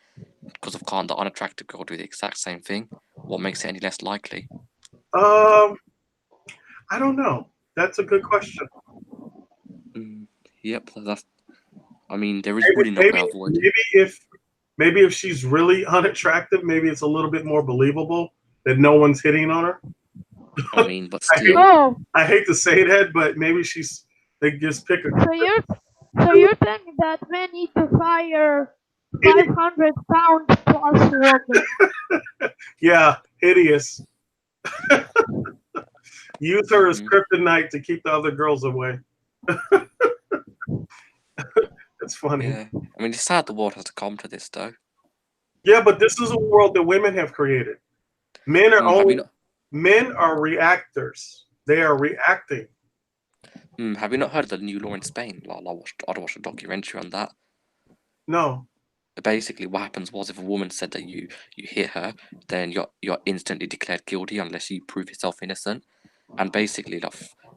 Speaker 3: Because of can't the unattractive girl do the exact same thing? What makes it any less likely?
Speaker 2: Um, I don't know. That's a good question.
Speaker 3: Mm, yep, that's. I mean, there is
Speaker 2: Maybe,
Speaker 3: really no way
Speaker 2: maybe,
Speaker 3: of avoiding.
Speaker 2: maybe if she's really unattractive, maybe it's a little bit more believable that no one's hitting on her.
Speaker 3: I mean, but
Speaker 2: I hate,
Speaker 3: still,
Speaker 1: Oh,
Speaker 2: I hate to say that, but maybe they just pick
Speaker 1: so you're telling me that men need to fire
Speaker 2: any.
Speaker 1: 500 pound plus woman.
Speaker 2: Yeah, hideous. Use her as
Speaker 3: hmm
Speaker 2: kryptonite to keep the other girls away. It's funny.
Speaker 3: yeah. I mean, it's sad the world has to come to this, though.
Speaker 2: Yeah, but this is a world that women have created. Men are
Speaker 3: Have you
Speaker 2: only
Speaker 3: not?
Speaker 2: men are reactors. They are reacting.
Speaker 3: Have you not heard of the new law in Spain? I watched a documentary on that.
Speaker 2: No.
Speaker 3: Basically, what happens was if a woman said that you hit her, then you're instantly declared guilty unless you prove yourself innocent. And basically,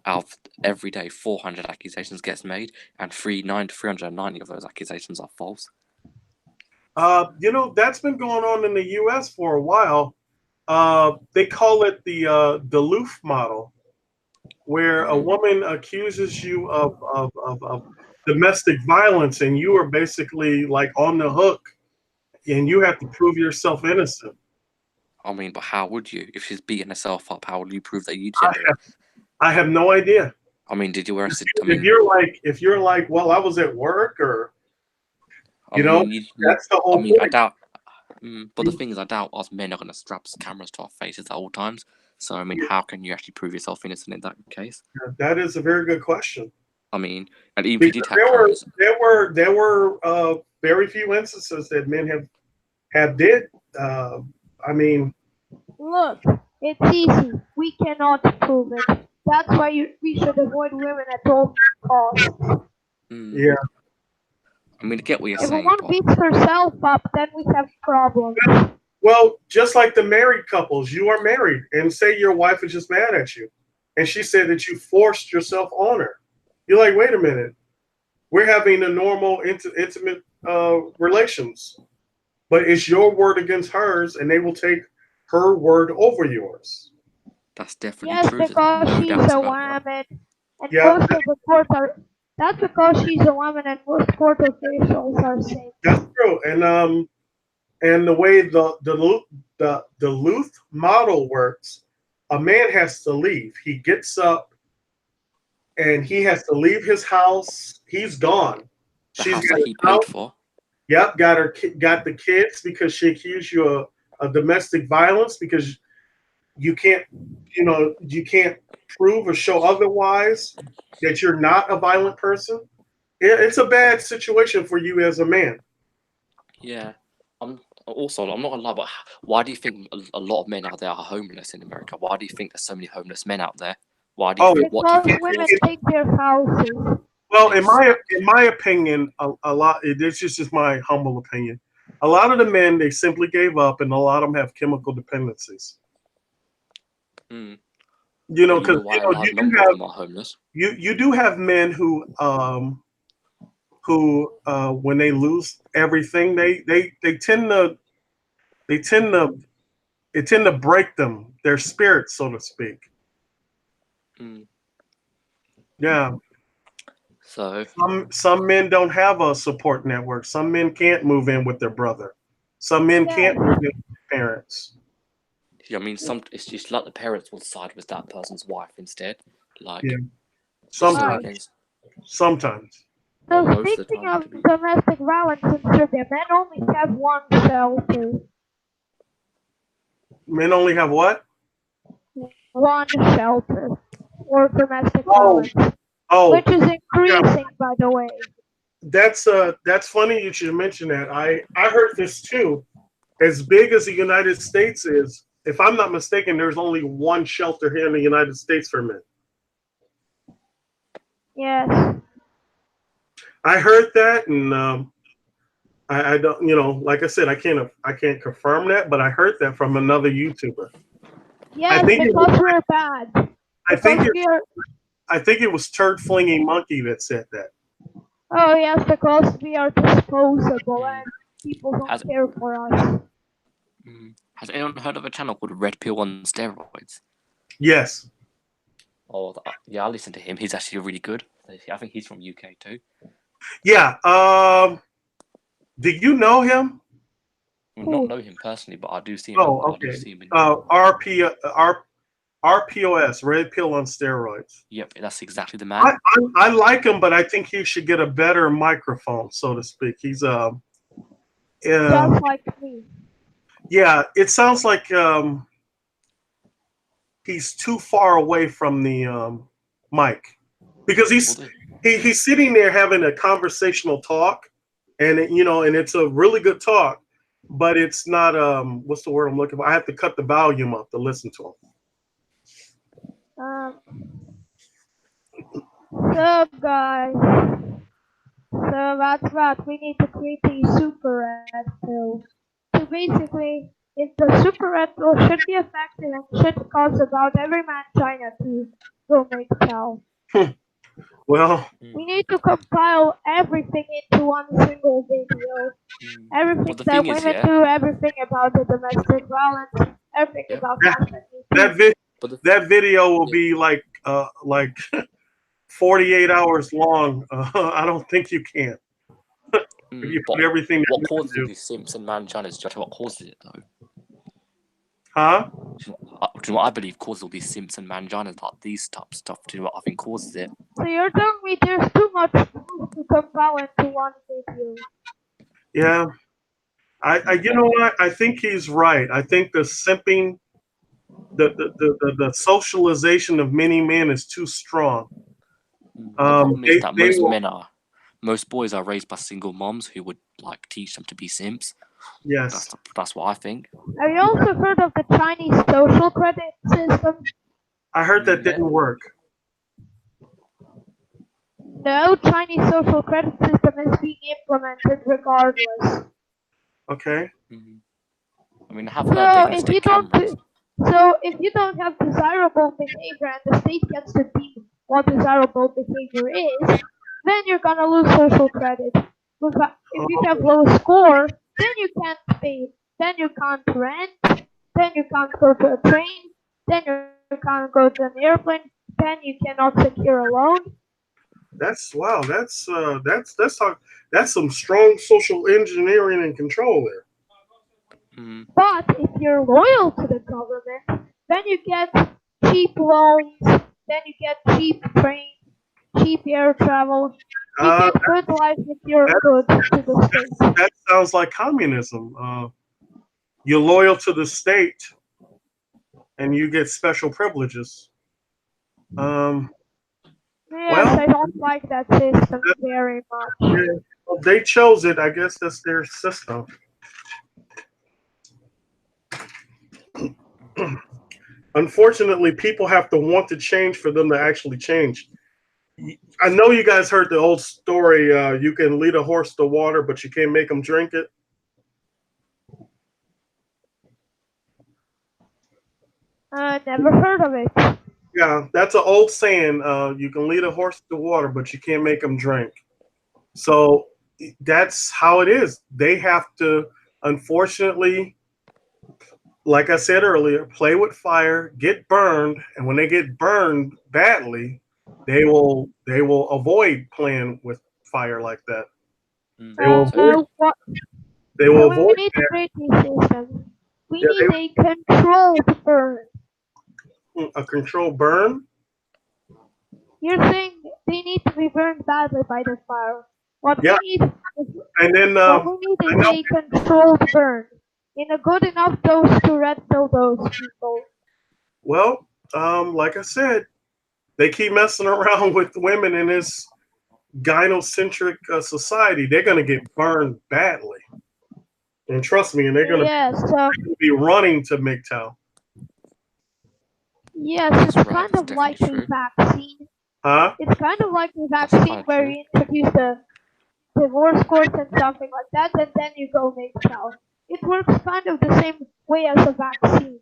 Speaker 3: out of every day, 400 accusations gets made, and 390 of those accusations are false.
Speaker 2: That's been going on in the U.S. for a while. They call it the Duluth model, where a
Speaker 3: Mm.
Speaker 2: woman accuses you of domestic violence, and you are basically like on the hook, and you have to prove yourself innocent.
Speaker 3: I mean, but how would you? If she's beating herself up, how would you prove that you
Speaker 2: I
Speaker 3: didn't do it?
Speaker 2: have, I have no idea.
Speaker 3: I mean, did you
Speaker 2: If,
Speaker 3: arrest it?
Speaker 2: if you're like, well, I was at work, or
Speaker 3: I mean,
Speaker 2: that's the
Speaker 3: I
Speaker 2: whole
Speaker 3: mean, I
Speaker 2: point.
Speaker 3: doubt. But the thing is, I doubt us men are going to strap cameras to our faces at all times. So, I mean, how can you actually prove yourself innocent in that case?
Speaker 2: That is a very good question.
Speaker 3: I mean, and even if you
Speaker 2: Because
Speaker 3: did have cameras,
Speaker 2: there were very few instances that men have did. Uh, I mean,
Speaker 1: Look, it's easy. We cannot prove it. That's why we should avoid women at all costs.
Speaker 3: mm,
Speaker 2: yeah.
Speaker 3: I mean, I get what you're
Speaker 1: If a
Speaker 3: saying,
Speaker 1: woman
Speaker 3: but
Speaker 1: beats herself up, then we have problems.
Speaker 2: Well, just like the married couples, you are married, and say your wife is just mad at you, and she said that you forced yourself on her. You're like, wait a minute, we're having a normal, intimate relations, but it's your word against hers, and they will take her word over yours.
Speaker 3: that's definitely
Speaker 1: Yes,
Speaker 3: true. There's
Speaker 1: because
Speaker 3: no
Speaker 1: she's
Speaker 3: doubts
Speaker 1: a
Speaker 3: about that.
Speaker 1: woman, and
Speaker 2: Yeah,
Speaker 1: most of the court are. That's because she's a woman, and most court officials are
Speaker 2: that's
Speaker 1: saints.
Speaker 2: true. And the way the Duluth model works, a man has to leave. He gets up and he has to leave his house. He's gone.
Speaker 3: The
Speaker 2: She's
Speaker 3: house
Speaker 2: got
Speaker 3: that
Speaker 2: a
Speaker 3: he paid
Speaker 2: house.
Speaker 3: for.
Speaker 2: Yep, got the kids because she accused you of domestic violence because you can't, you can't prove or show otherwise that you're not a violent person. It's a bad situation for you as a man.
Speaker 3: Yeah. I'm not gonna lie, but why do you think a lot of men out there are homeless in America? Why do you think there's so many homeless men out there? Why do you
Speaker 2: Oh,
Speaker 3: think? What do you
Speaker 1: Because
Speaker 3: think
Speaker 1: women
Speaker 3: causes it?
Speaker 1: take their houses.
Speaker 2: well,
Speaker 3: Ex-
Speaker 2: in my opinion, a lot. It's just my humble opinion. A lot of the men they simply gave up, and a lot of them have chemical dependencies.
Speaker 3: mm. But you
Speaker 2: Because
Speaker 3: know why a
Speaker 2: you
Speaker 3: large
Speaker 2: do
Speaker 3: number of
Speaker 2: have
Speaker 3: them are homeless?
Speaker 2: you do have men who when they lose everything they tend to it tend to break them their spirit, so to speak.
Speaker 3: Mm.
Speaker 2: Yeah,
Speaker 3: So
Speaker 2: some men don't have a support network. Some men can't move in with their brother. Some men
Speaker 1: Yes.
Speaker 2: can't move in with their parents.
Speaker 3: I mean, it's just like the parents will side with that person's wife instead.
Speaker 2: Yeah,
Speaker 3: Like just so
Speaker 1: Right.
Speaker 2: sometimes,
Speaker 3: against,
Speaker 2: sometimes.
Speaker 3: or
Speaker 1: So
Speaker 3: most of the
Speaker 1: speaking
Speaker 3: time
Speaker 1: of
Speaker 3: to be.
Speaker 1: domestic violence in Serbia, men only have one shelter.
Speaker 2: Men only have what?
Speaker 1: One shelter for domestic
Speaker 2: Oh,
Speaker 1: violence,
Speaker 2: oh,
Speaker 1: which is
Speaker 2: yeah.
Speaker 1: increasing, by the way.
Speaker 2: That's funny you should mention that. I heard this too. As big as the United States is, if I'm not mistaken, there's only one shelter here in the United States for men.
Speaker 1: Yes.
Speaker 2: I heard that, and I don't, like I said, I can't confirm that, but I heard that from another YouTuber. I
Speaker 1: Yes,
Speaker 2: think it was
Speaker 1: because we're bad.
Speaker 2: I think
Speaker 1: Because
Speaker 2: it
Speaker 1: we are.
Speaker 2: I think it was Turd Flinging Monkey that said that.
Speaker 1: Oh yes, because we are disposable
Speaker 3: Mm.
Speaker 1: and people don't
Speaker 3: Has
Speaker 1: care for us.
Speaker 3: Has anyone heard of a channel called Red Pill on Steroids?
Speaker 2: Yes.
Speaker 3: Oh, yeah, I listen to him. He's actually really good. I think he's from UK too.
Speaker 2: Yeah. Do you know him?
Speaker 3: I not
Speaker 1: Who?
Speaker 3: know him personally, but I do see him.
Speaker 2: Oh,
Speaker 3: I do
Speaker 2: okay.
Speaker 3: see him in.
Speaker 2: RPOS, Red Pill on Steroids.
Speaker 3: Yep, that's exactly the
Speaker 2: I,
Speaker 3: man.
Speaker 2: I like him, but I think he should get a better microphone, so to speak. He's
Speaker 1: Just like me.
Speaker 2: yeah. It sounds like he's too far away from the mic because
Speaker 3: Well,
Speaker 2: he's sitting there having a conversational talk, and and it's a really good talk, but it's not what's the word I'm looking for? I have to cut the volume up to listen to him.
Speaker 1: Um. So guys, so that's what we need to create a super red pill. So basically, if the super red pill should be effective and should cause about every man in China to go make cow.
Speaker 2: Well,
Speaker 1: We need to compile everything into one single video.
Speaker 3: well,
Speaker 1: Everything
Speaker 3: the
Speaker 1: that
Speaker 3: thing is,
Speaker 1: women
Speaker 3: yeah,
Speaker 1: do, everything about the domestic violence, everything
Speaker 3: yep.
Speaker 1: about
Speaker 2: that
Speaker 1: femininity.
Speaker 2: that, vid-
Speaker 3: But the
Speaker 2: that video will
Speaker 3: yeah,
Speaker 2: be like 48 hours long. I don't think you can if you
Speaker 3: but
Speaker 2: put everything that
Speaker 3: what
Speaker 2: women
Speaker 3: causes all
Speaker 2: do.
Speaker 3: these simps and man channels? Do you know what causes it though?
Speaker 2: Huh?
Speaker 3: Do you know what I believe causes all these simps and manginas, like these type of stuff? Do you know what I think causes it?
Speaker 1: So you're telling me there's too much proof to compile into one video.
Speaker 2: Yeah. I you know what? I think he's right. I think the simping, the socialization of many men is too strong.
Speaker 3: The problem is that
Speaker 2: They will.
Speaker 3: most boys are raised by single moms who would like teach them to be simps.
Speaker 2: Yes,
Speaker 3: That's what I think.
Speaker 1: Have you also heard of the Chinese social credit system?
Speaker 2: I heard that
Speaker 3: Yeah.
Speaker 2: didn't work.
Speaker 1: No, Chinese social credit system is being implemented regardless.
Speaker 2: Okay.
Speaker 3: Mm. I mean, I have heard they're
Speaker 1: So
Speaker 3: going to
Speaker 1: if you
Speaker 3: stick
Speaker 1: don't,
Speaker 3: cameras.
Speaker 1: so if you don't have desirable behavior and the state gets to deem what desirable behavior is, then you're gonna lose social credit. If you have
Speaker 2: Oh,
Speaker 1: low score, then you can't pay, then you can't rent, then you can't go to a train, then you can't go to an airplane, then you cannot secure a loan.
Speaker 2: that's wow. That's some strong social engineering and control there.
Speaker 3: Mm.
Speaker 1: But if you're loyal to the government, then you get cheap loans, then you get cheap trains, cheap air travel. We
Speaker 2: Uh,
Speaker 1: can fertilize your
Speaker 2: that,
Speaker 1: goods to the state.
Speaker 2: that sounds like communism. You're loyal to the state and you get special privileges. Um,
Speaker 1: Yes,
Speaker 2: well,
Speaker 1: I don't like that system
Speaker 2: that,
Speaker 1: very much.
Speaker 2: yeah, well, they chose it. I guess that's their system. Unfortunately, people have to want to change for them to actually change. I know you guys heard the old story. You can lead a horse to water, but you can't make them drink it.
Speaker 1: Never heard of it.
Speaker 2: Yeah, that's an old saying. You can lead a horse to water, but you can't make them drink. So that's how it is. They have to, unfortunately, like I said earlier, play with fire, get burned, and when they get burned badly, they will avoid playing with fire like that.
Speaker 3: Mm.
Speaker 2: They will avoid
Speaker 1: What?
Speaker 2: they will
Speaker 1: We
Speaker 2: avoid
Speaker 1: need to
Speaker 2: that.
Speaker 1: create a system. We
Speaker 2: Yeah,
Speaker 1: need a controlled burn.
Speaker 2: a controlled burn.
Speaker 1: You're saying they need to be burned badly by the fire. What
Speaker 2: Yeah,
Speaker 1: we need is
Speaker 2: and then
Speaker 1: what we need
Speaker 2: I
Speaker 1: is
Speaker 2: know.
Speaker 1: a controlled burn in a good enough dose to red pill those people.
Speaker 2: Well, like I said, they keep messing around with women in this gynocentric society. They're gonna get burned badly, and trust me, and they're gonna
Speaker 1: Yes,
Speaker 2: be running to MGTOW.
Speaker 1: yes,
Speaker 3: That's
Speaker 1: it's
Speaker 3: right.
Speaker 1: kind
Speaker 3: That's
Speaker 1: of like
Speaker 3: definitely
Speaker 1: a
Speaker 3: true.
Speaker 1: vaccine.
Speaker 2: Huh?
Speaker 1: It's kind of like a
Speaker 3: That's
Speaker 1: vaccine
Speaker 3: kind of
Speaker 1: where
Speaker 3: true.
Speaker 1: you introduce the divorce course and something like that, and then you go make child. It works kind of the same way as a vaccine.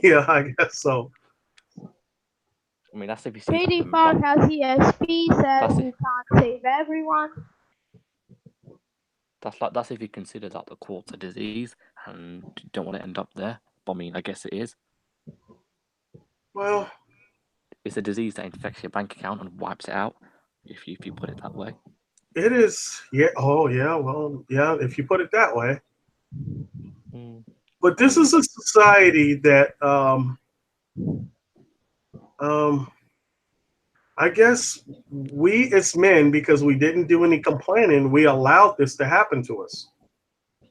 Speaker 2: Yeah, I guess so.
Speaker 3: I mean, that's if you see that
Speaker 1: Katie
Speaker 3: the
Speaker 1: Fogg has ESP, said
Speaker 3: that's
Speaker 1: you can't save everyone.
Speaker 3: that's if you consider that the quartz a disease and you don't want to end up there. But I mean, I guess it is.
Speaker 2: Well,
Speaker 3: It's a disease that infects your bank account and wipes it out. If you put it that way.
Speaker 2: it is. Yeah. Oh, yeah. Well, yeah. If you put it that way.
Speaker 3: Mm.
Speaker 2: But
Speaker 3: I
Speaker 2: this
Speaker 3: mean,
Speaker 2: is a society that, um, I guess we as men, because we didn't do any complaining, we allowed this to happen to us.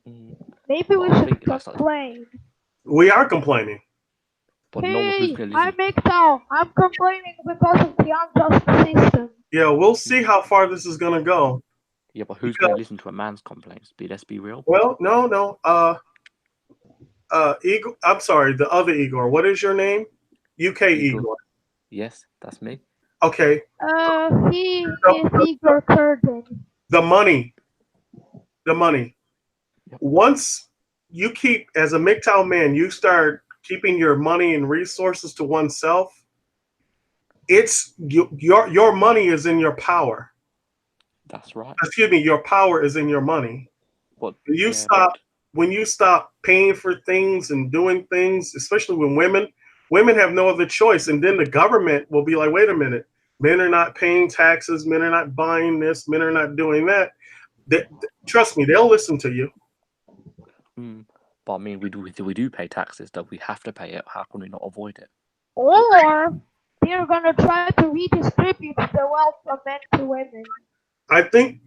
Speaker 3: mm,
Speaker 1: Maybe
Speaker 3: but
Speaker 1: we
Speaker 3: I
Speaker 1: should
Speaker 3: think like,
Speaker 1: complain.
Speaker 2: We are complaining.
Speaker 3: but no one who's
Speaker 1: Hey,
Speaker 3: gonna
Speaker 1: I'm
Speaker 3: listen.
Speaker 1: MGTOW. I'm complaining because of the unjust system.
Speaker 2: Yeah, we'll see how far this is gonna go.
Speaker 3: Yeah, but who's gonna
Speaker 2: Because,
Speaker 3: listen to a man's complaints? Let's be real.
Speaker 2: well, no, no. Igor. I'm sorry, the other Igor. What is your name? UK
Speaker 3: Igor,
Speaker 2: Igor.
Speaker 3: yes, that's me.
Speaker 2: Okay.
Speaker 1: He
Speaker 2: So,
Speaker 1: is Igor Curtin.
Speaker 2: the money. The money.
Speaker 3: Yep.
Speaker 2: Once you keep, as a MGTOW man, you start keeping your money and resources to oneself. It's your money is in your power.
Speaker 3: That's right.
Speaker 2: Excuse me, your power is in your money.
Speaker 3: But
Speaker 2: You
Speaker 3: yeah, but
Speaker 2: stop when you stop paying for things and doing things, especially when women have no other choice, and then the government will be like, wait a minute, men are not paying taxes, men are not buying this, men are not doing that. Trust me, they'll listen to you.
Speaker 3: mm, but I mean, we do pay taxes. That we have to pay it. How can we not avoid it?
Speaker 1: Or they're gonna try to redistribute the wealth from men to women.
Speaker 2: I think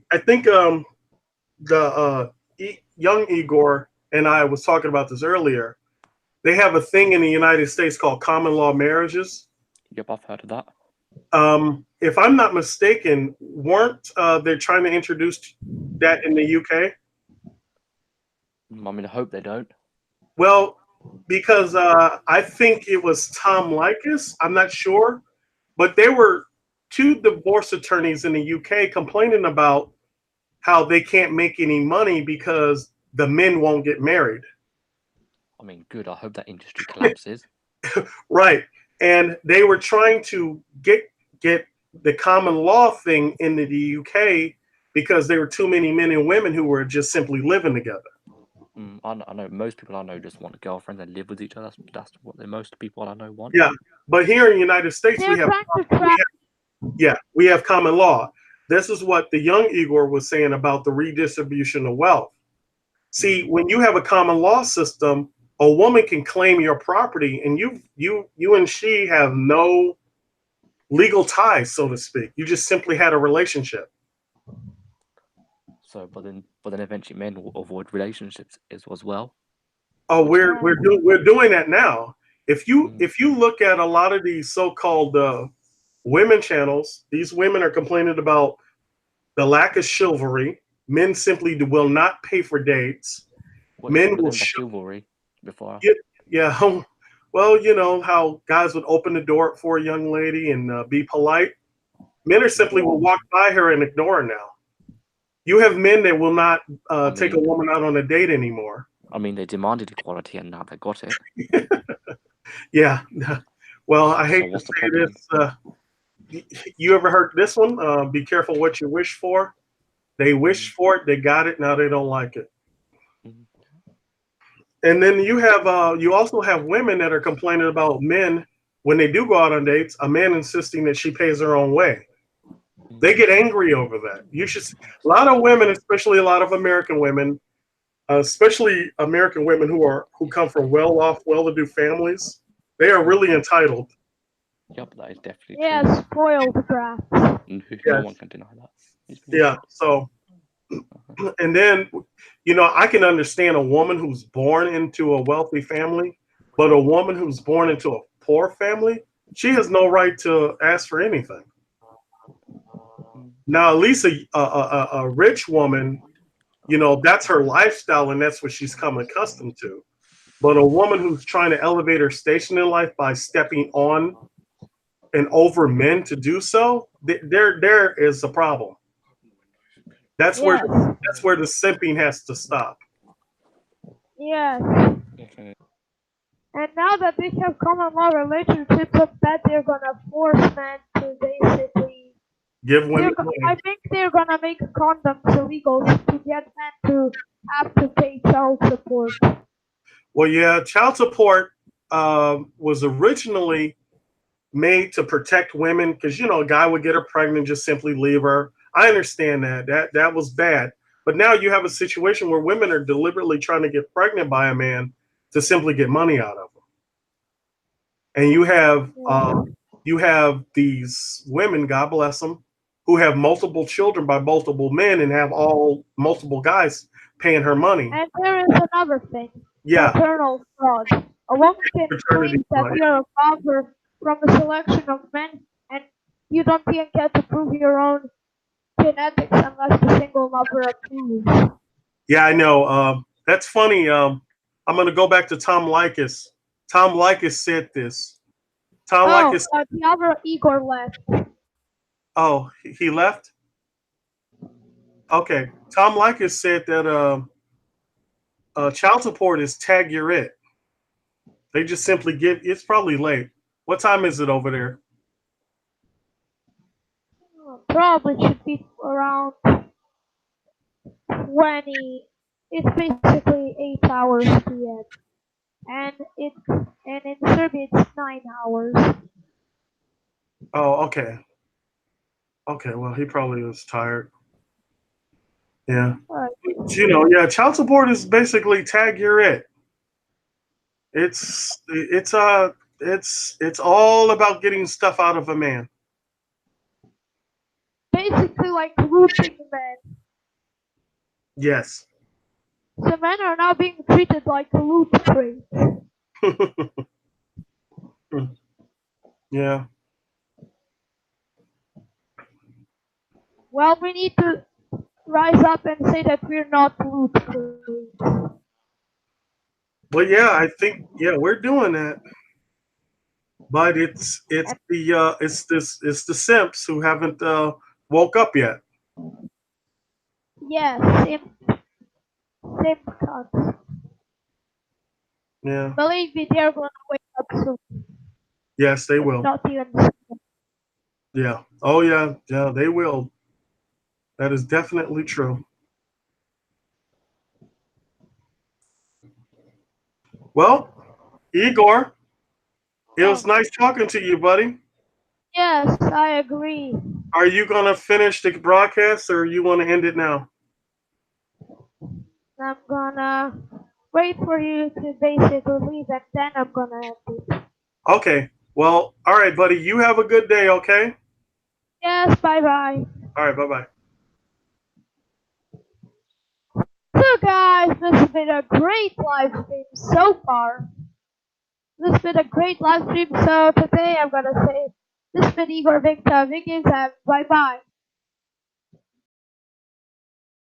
Speaker 2: the young Igor and I was talking about this earlier. They have a thing in the United States called common law marriages.
Speaker 3: Yep, I've heard of that.
Speaker 2: If I'm not mistaken, weren't they trying to introduce that in the UK?
Speaker 3: I mean, I hope they don't.
Speaker 2: Well, because I think it was Tom Likas. I'm not sure, but there were two divorce attorneys in the UK complaining about how they can't make any money because the men won't get married.
Speaker 3: I mean, good. I hope that industry collapses.
Speaker 2: Right. And they were trying to get the common law thing into the UK because there were too many men and women who were just simply living together.
Speaker 3: I know most people I know just want girlfriends and live with each other. That's what most people I know want.
Speaker 2: Yeah. But here in the United States
Speaker 1: They're trying to trap.
Speaker 2: we have common law. This is what the young Igor was saying about the redistribution of wealth. See, when you have a common law system, a woman can claim your property and you and she have no legal ties, so to speak. You just simply had a relationship.
Speaker 3: So, but then eventually men will avoid relationships as well,
Speaker 2: Oh,
Speaker 3: which
Speaker 1: Yeah.
Speaker 2: we're doing that now.
Speaker 3: mm,
Speaker 2: If you look at a lot of these so-called women channels, these women are complaining about the lack of chivalry. Men simply will not pay for dates.
Speaker 3: what is
Speaker 2: Men
Speaker 3: it with
Speaker 2: will
Speaker 3: them the
Speaker 2: show
Speaker 3: chivalry before?
Speaker 2: you, yeah. Well, you know how guys would open the door for a young lady and be polite. Men are simply
Speaker 3: Mm,
Speaker 2: will walk by her and ignore her now. You have men that will not
Speaker 3: I
Speaker 2: take a
Speaker 3: mean,
Speaker 2: woman out on a date anymore.
Speaker 3: they demanded equality and now they got it.
Speaker 2: Yeah. Well, I
Speaker 3: So
Speaker 2: hate to
Speaker 3: what's the
Speaker 2: say this.
Speaker 3: problem?
Speaker 2: You ever heard this one? Be careful what you wish for. They
Speaker 3: Mm,
Speaker 2: wished for it, they got it. Now they don't like it.
Speaker 3: mm,
Speaker 2: And then you also have women that are complaining about men when they do go out on dates. A man insisting that she pays her own way. They
Speaker 3: mm.
Speaker 2: get angry over that. You should. A lot of women, especially a lot of American women, especially American women who come from well-off, well-to-do families, they are
Speaker 3: Mm.
Speaker 2: really entitled.
Speaker 3: Yep, that is definitely true.
Speaker 1: Yeah, spoiled brats.
Speaker 3: No one
Speaker 2: Yes.
Speaker 3: can deny that. He's been
Speaker 2: Yeah.
Speaker 3: told.
Speaker 2: So,
Speaker 3: Uh-huh.
Speaker 2: and then, I can understand a woman who's born into a wealthy family, but a woman who's born into a poor family, she has no right to ask for anything.
Speaker 3: Mm,
Speaker 2: Now, at least a rich woman, that's her lifestyle and that's what she's come accustomed to. But a woman who's trying to elevate her station in life by stepping on and over men to do so, there is a problem. That's where
Speaker 1: Yes.
Speaker 2: that's where the simping has to stop.
Speaker 1: Yes.
Speaker 3: definitely.
Speaker 1: And now that they have common law relationships, I bet they're gonna force men to basically.
Speaker 2: Give women
Speaker 1: I
Speaker 2: money.
Speaker 1: think they're gonna make condoms illegal to get men to have to pay child support.
Speaker 2: Well, yeah, child support was originally made to protect women because a guy would get her pregnant, just simply leave her. I understand that was bad, but now you have a situation where women are deliberately trying to get pregnant by a man to simply get money out of him, and
Speaker 1: Yeah.
Speaker 2: you have these women, God bless them, who have multiple children by multiple men and have all multiple guys paying her money.
Speaker 1: And there is another thing,
Speaker 2: Yeah,
Speaker 1: paternal fraud. A woman can
Speaker 2: fraternity
Speaker 1: claim that
Speaker 2: money.
Speaker 1: you're a father from a selection of men, and you don't even get to prove your own genetics unless the single mother approves.
Speaker 2: Yeah, I know. That's funny. I'm going to go back to Tom Likas. Tom Likas said this. Tom
Speaker 1: Oh,
Speaker 2: Likas.
Speaker 1: the other Igor left.
Speaker 2: Oh, he left. Okay. Tom Likas said that child support is tag you're it. They just simply give. It's probably late. What time is it over there?
Speaker 1: Probably should be around 20. It's basically 8 hours PM, and in Serbia it's 9 hours.
Speaker 2: Oh, okay. Okay. Well, he probably was tired. Yeah.
Speaker 1: Right.
Speaker 2: Yeah. Child support is basically tag you're it. It's all about getting stuff out of a man.
Speaker 1: Basically like looting men.
Speaker 2: Yes.
Speaker 1: So men are now being treated like loot crates.
Speaker 2: Yeah.
Speaker 1: Well, we need to rise up and say that we're not loot crates.
Speaker 2: But yeah, I think we're doing that. But it's
Speaker 1: And
Speaker 2: the simps who haven't woke up yet.
Speaker 1: yes, same cuts.
Speaker 2: Yeah.
Speaker 1: Believe me, they're gonna wake up soon.
Speaker 2: Yes, they
Speaker 1: It's
Speaker 2: will.
Speaker 1: not even.
Speaker 2: Yeah. Oh yeah. Yeah, they will. That is definitely true. Well, Igor, it was
Speaker 1: Oh,
Speaker 2: nice talking to you, buddy.
Speaker 1: yes, I agree.
Speaker 2: Are you gonna finish the broadcast or you want to end it now?
Speaker 1: I'm gonna wait for you to basically leave and then I'm gonna end it.
Speaker 2: Okay. Well, all right, buddy. You have a good day, okay?
Speaker 1: Yes, bye bye.
Speaker 2: All right, bye bye.
Speaker 1: So guys, this has been a great live stream so far. This has been a great live stream. So today I'm gonna say this has been Igor Victor Vikings and bye bye.